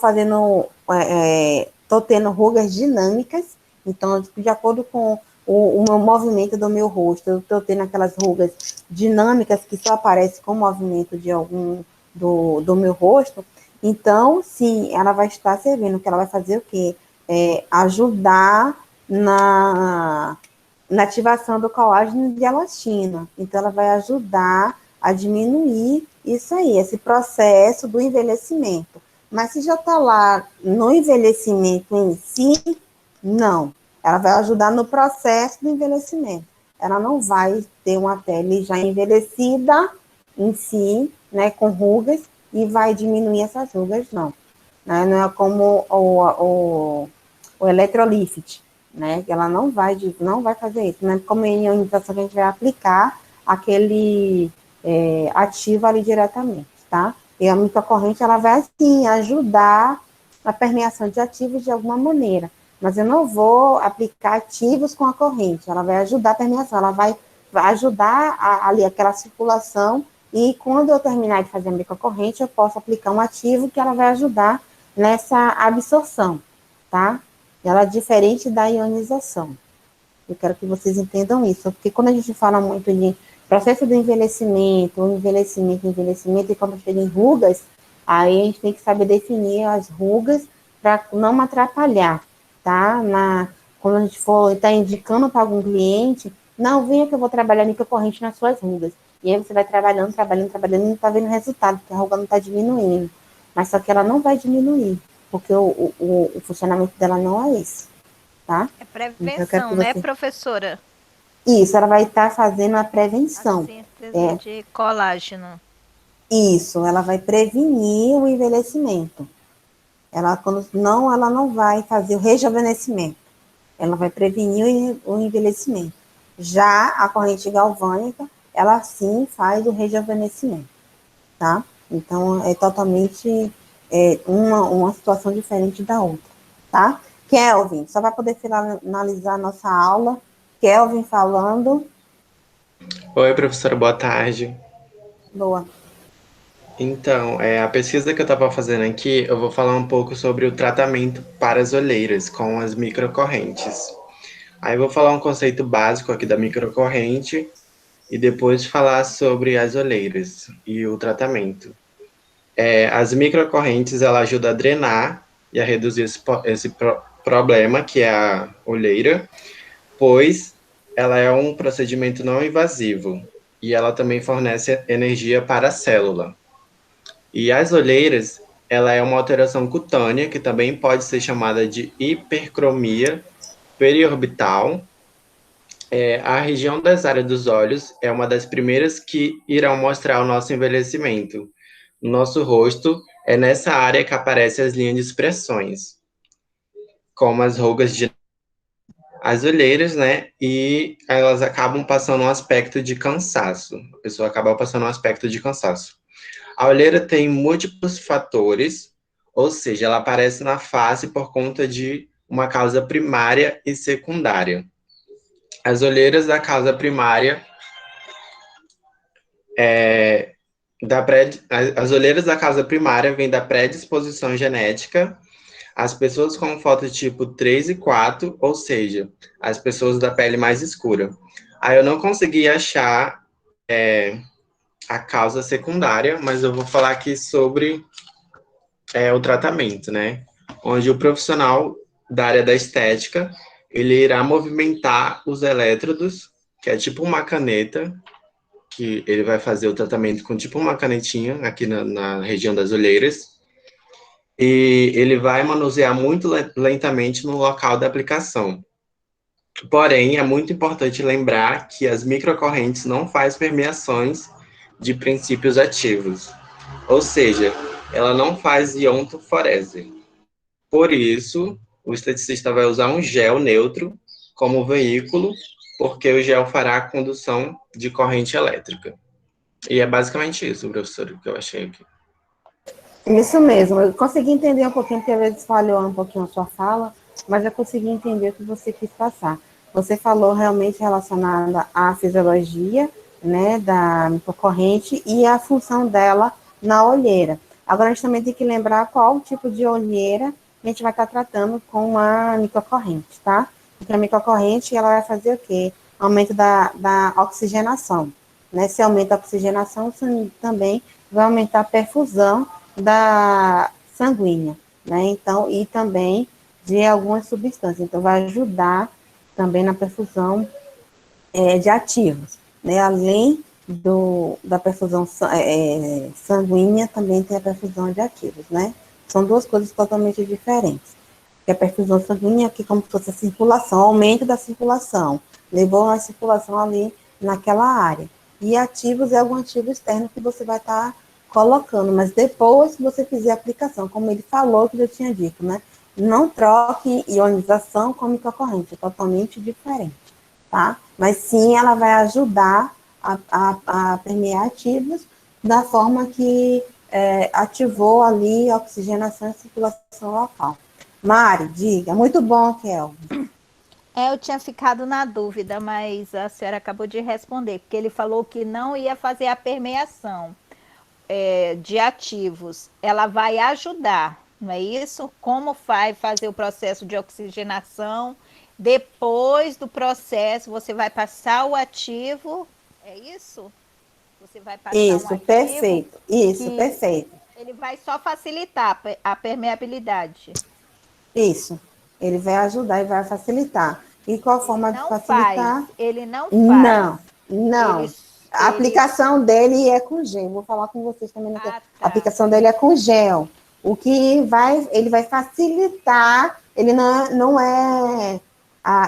Speaker 1: estou tendo rugas dinâmicas, então, de acordo com o meu movimento do meu rosto, eu estou tendo aquelas rugas dinâmicas que só aparecem com o movimento do meu rosto. Então, sim, ela vai estar servindo, que ela vai fazer o quê? Ajudar na ativação do colágeno e de elastina. Então, ela vai ajudar a diminuir isso aí, esse processo do envelhecimento. Mas se já está lá no envelhecimento em si, não. Ela vai ajudar no processo do envelhecimento. Ela não vai ter uma pele já envelhecida em si, né, com rugas, e vai diminuir essas rugas, não. Né? Não é como o Electrolift, né? Ela não vai fazer isso. Não é como em ionização que a gente vai aplicar aquele ativo ali diretamente, tá? E a microcorrente, ela vai, sim, ajudar na permeação de ativos de alguma maneira. Mas eu não vou aplicar ativos com a corrente, ela vai ajudar a permeação, ela vai ajudar ali aquela circulação E quando eu terminar de fazer a microcorrente, eu posso aplicar um ativo que ela vai ajudar nessa absorção, tá? Ela é diferente da ionização. Eu quero que vocês entendam isso, porque quando a gente fala muito de processo do envelhecimento, e quando chega em rugas, aí a gente tem que saber definir as rugas para não atrapalhar, tá? Quando a gente for estar indicando para algum cliente, não, venha que eu vou trabalhar microcorrente nas suas rugas. E aí você vai trabalhando, e não está vendo resultado, porque a ruga não está diminuindo. Mas só que ela não vai diminuir, porque o funcionamento dela não é esse, tá?
Speaker 7: É
Speaker 1: Então,
Speaker 7: prevenção, né, professora?
Speaker 1: Isso, ela vai estar fazendo a prevenção.
Speaker 7: A síntese de colágeno.
Speaker 1: Isso, ela vai prevenir o envelhecimento. Ela não vai fazer o rejuvenescimento. Ela vai prevenir o envelhecimento. Já a corrente galvânica, ela sim faz o rejuvenescimento, tá? Então, é totalmente uma situação diferente da outra, tá? Kelvin, só para poder finalizar a nossa aula, Kelvin falando.
Speaker 11: Oi, professora, boa tarde.
Speaker 1: Boa.
Speaker 11: Então, a pesquisa que eu estava fazendo aqui, eu vou falar um pouco sobre o tratamento para as olheiras com as microcorrentes. Aí eu vou falar um conceito básico aqui da microcorrente e depois falar sobre as olheiras e o tratamento. As microcorrentes, ela ajuda a drenar e a reduzir esse problema, que é a olheira, pois ela é um procedimento não invasivo e ela também fornece energia para a célula. E as olheiras, ela é uma alteração cutânea, que também pode ser chamada de hipercromia periorbital. A região das áreas dos olhos é uma das primeiras que irão mostrar o nosso envelhecimento. No nosso rosto, é nessa área que aparecem as linhas de expressões, como as rugas de as olheiras, né? E elas acabam passando um aspecto de cansaço. A pessoa acaba passando um aspecto de cansaço. A olheira tem múltiplos fatores, ou seja, ela aparece na face por conta de uma causa primária e secundária. As olheiras da causa primária as olheiras da causa primária vêm da predisposição genética. As pessoas com fototipo 3 e 4, ou seja, as pessoas da pele mais escura. Aí eu não consegui achar a causa secundária, mas eu vou falar aqui sobre o tratamento, né? Onde o profissional da área da estética, ele irá movimentar os elétrodos, que é tipo uma caneta, que ele vai fazer o tratamento com tipo uma canetinha aqui na região das olheiras, e ele vai manusear muito lentamente no local da aplicação. Porém, é muito importante lembrar que as microcorrentes não fazem permeações de princípios ativos, ou seja, ela não faz iontoforese. Por isso, o esteticista vai usar um gel neutro como veículo, porque o gel fará a condução de corrente elétrica. E é basicamente isso, professor, que eu achei aqui.
Speaker 1: Isso mesmo, eu consegui entender um pouquinho, porque às vezes falhou um pouquinho a sua fala, mas eu consegui entender o que você quis passar. Você falou realmente relacionada à fisiologia, né, da microcorrente e a função dela na olheira. Agora, a gente também tem que lembrar qual tipo de olheira a gente vai estar tratando com a microcorrente, tá? Porque a microcorrente, ela vai fazer o quê? Aumento da oxigenação, né? Se aumenta a oxigenação, isso também vai aumentar a perfusão da sanguínea, né? Então, e também de algumas substâncias. Então, vai ajudar também na perfusão de ativos, né? Além da perfusão sanguínea, também tem a perfusão de ativos, né? São duas coisas totalmente diferentes. Porque a perfusão sanguínea aqui como se fosse a circulação, aumento da circulação, levou a circulação ali naquela área. E ativos é algum ativo externo que você vai estar colocando, mas depois que você fizer a aplicação, como ele falou, que eu tinha dito, né? Não troque ionização com microcorrente, é totalmente diferente, tá? Mas sim, ela vai ajudar a permear ativos da forma que ativou ali a oxigenação e a circulação local. Mari, diga. Muito bom, Kelvin.
Speaker 7: Eu tinha ficado na dúvida, mas a senhora acabou de responder, porque ele falou que não ia fazer a permeação de ativos. Ela vai ajudar, não é isso? Como vai fazer o processo de oxigenação? Depois do processo, você vai passar o ativo, é isso? Você vai passar um
Speaker 1: Isso,
Speaker 7: ativo
Speaker 1: perfeito. Isso,
Speaker 7: que
Speaker 1: perfeito.
Speaker 7: ele vai só facilitar a permeabilidade.
Speaker 1: Isso. Ele vai ajudar e vai facilitar. E qual forma de facilitar?
Speaker 7: Ele não faz.
Speaker 1: Não, não.
Speaker 7: Ele,
Speaker 1: A
Speaker 7: ele,
Speaker 1: aplicação dele é com gel. Vou falar com vocês também. A
Speaker 7: tá.
Speaker 1: aplicação dele é com gel. O que vai, ele vai facilitar. Ele não é,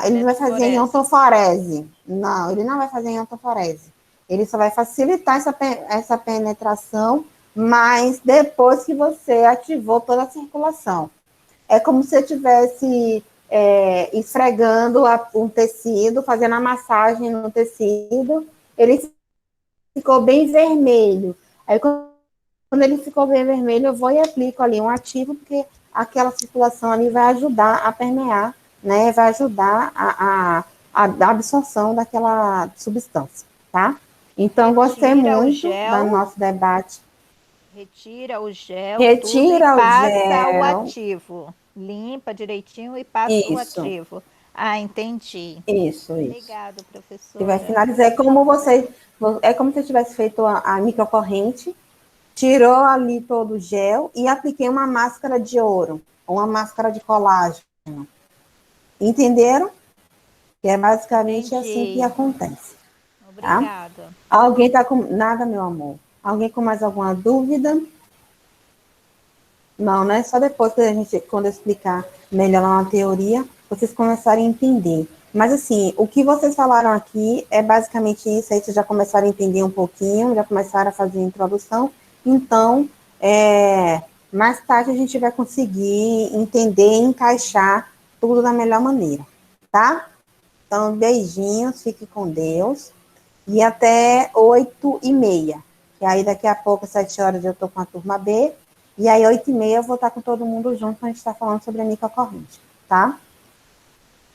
Speaker 1: ele não vai fazer em ontoforese. Não, ele não vai fazer em ontoforese. Ele só vai facilitar essa penetração, mas depois que você ativou toda a circulação. É como se você estivesse esfregando um tecido, fazendo a massagem no tecido, ele ficou bem vermelho. Aí, quando ele ficou bem vermelho, eu vou e aplico ali um ativo, porque aquela circulação ali vai ajudar a permear, né? Vai ajudar a absorção daquela substância, tá? Então, gostei muito do nosso debate.
Speaker 7: Retira o gel,
Speaker 1: Retira
Speaker 7: tudo, e
Speaker 1: o
Speaker 7: passa o
Speaker 1: gel.
Speaker 7: ativo. Limpa direitinho e passa o ativo. Ah, entendi.
Speaker 1: Isso.
Speaker 7: Obrigado, professora.
Speaker 1: E vai finalizar. É como se eu tivesse feito a microcorrente, tirou ali todo o gel e apliquei uma máscara de ouro, uma máscara de colágeno. Entenderam? Que é basicamente assim que acontece.
Speaker 7: Obrigada.
Speaker 1: Tá? Alguém está com... Nada, meu amor. Alguém com mais alguma dúvida? Não, né? Só depois que quando eu explicar melhor na teoria, vocês começarem a entender. Mas, assim, o que vocês falaram aqui é basicamente isso, aí vocês já começaram a entender um pouquinho, já começaram a fazer a introdução. Então, mais tarde a gente vai conseguir entender e encaixar tudo da melhor maneira, tá? Então, beijinhos, fique com Deus. E até 8h30. Que aí daqui a pouco, 7 horas, eu estou com a turma B. E aí, 8h30, eu vou estar com todo mundo junto para a gente estar falando sobre a microcorrente, tá?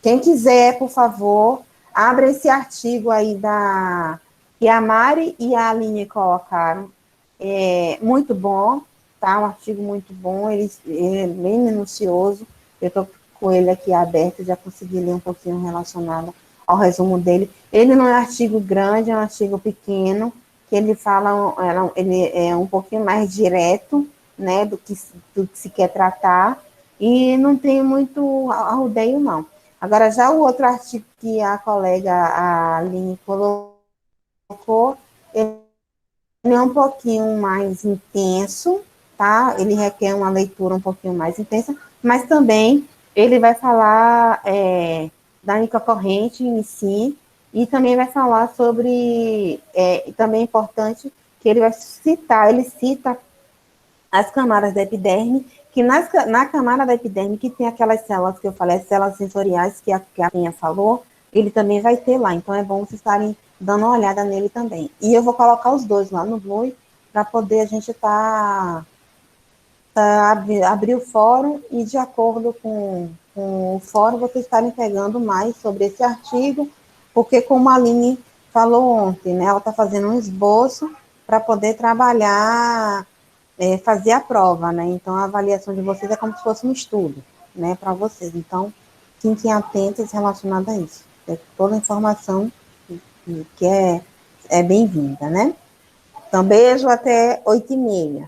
Speaker 1: Quem quiser, por favor, abra esse artigo aí que a Mari e a Aline colocaram. É muito bom, tá? Um artigo muito bom, ele é bem minucioso. Eu estou com ele aqui aberto, já consegui ler um pouquinho relacionado ao resumo dele. Ele não é artigo grande, é um artigo pequeno, que ele fala, ele é um pouquinho mais direto, né, do que se quer tratar, e não tem muito arrudeio, não. Agora, já o outro artigo que a colega, a Aline, colocou, ele é um pouquinho mais intenso, tá? Ele requer uma leitura um pouquinho mais intensa, mas também ele vai falar da microcorrente em si, e também vai falar sobre, também é importante que ele cita as camadas da epiderme, que na camada da epiderme, que tem aquelas células que eu falei, as células sensoriais que a Pinha falou, ele também vai ter lá, então é bom vocês estarem dando uma olhada nele também. E eu vou colocar os dois lá no Blue, para poder a gente abrir o fórum, e de acordo com o fórum, vocês estarem pegando mais sobre esse artigo, porque como a Aline falou ontem, né, ela está fazendo um esboço para poder trabalhar, fazer a prova, né, então a avaliação de vocês é como se fosse um estudo, né, para vocês, então fiquem atentos relacionado a isso, toda a informação que é bem-vinda, né. Então, beijo, até 8h30.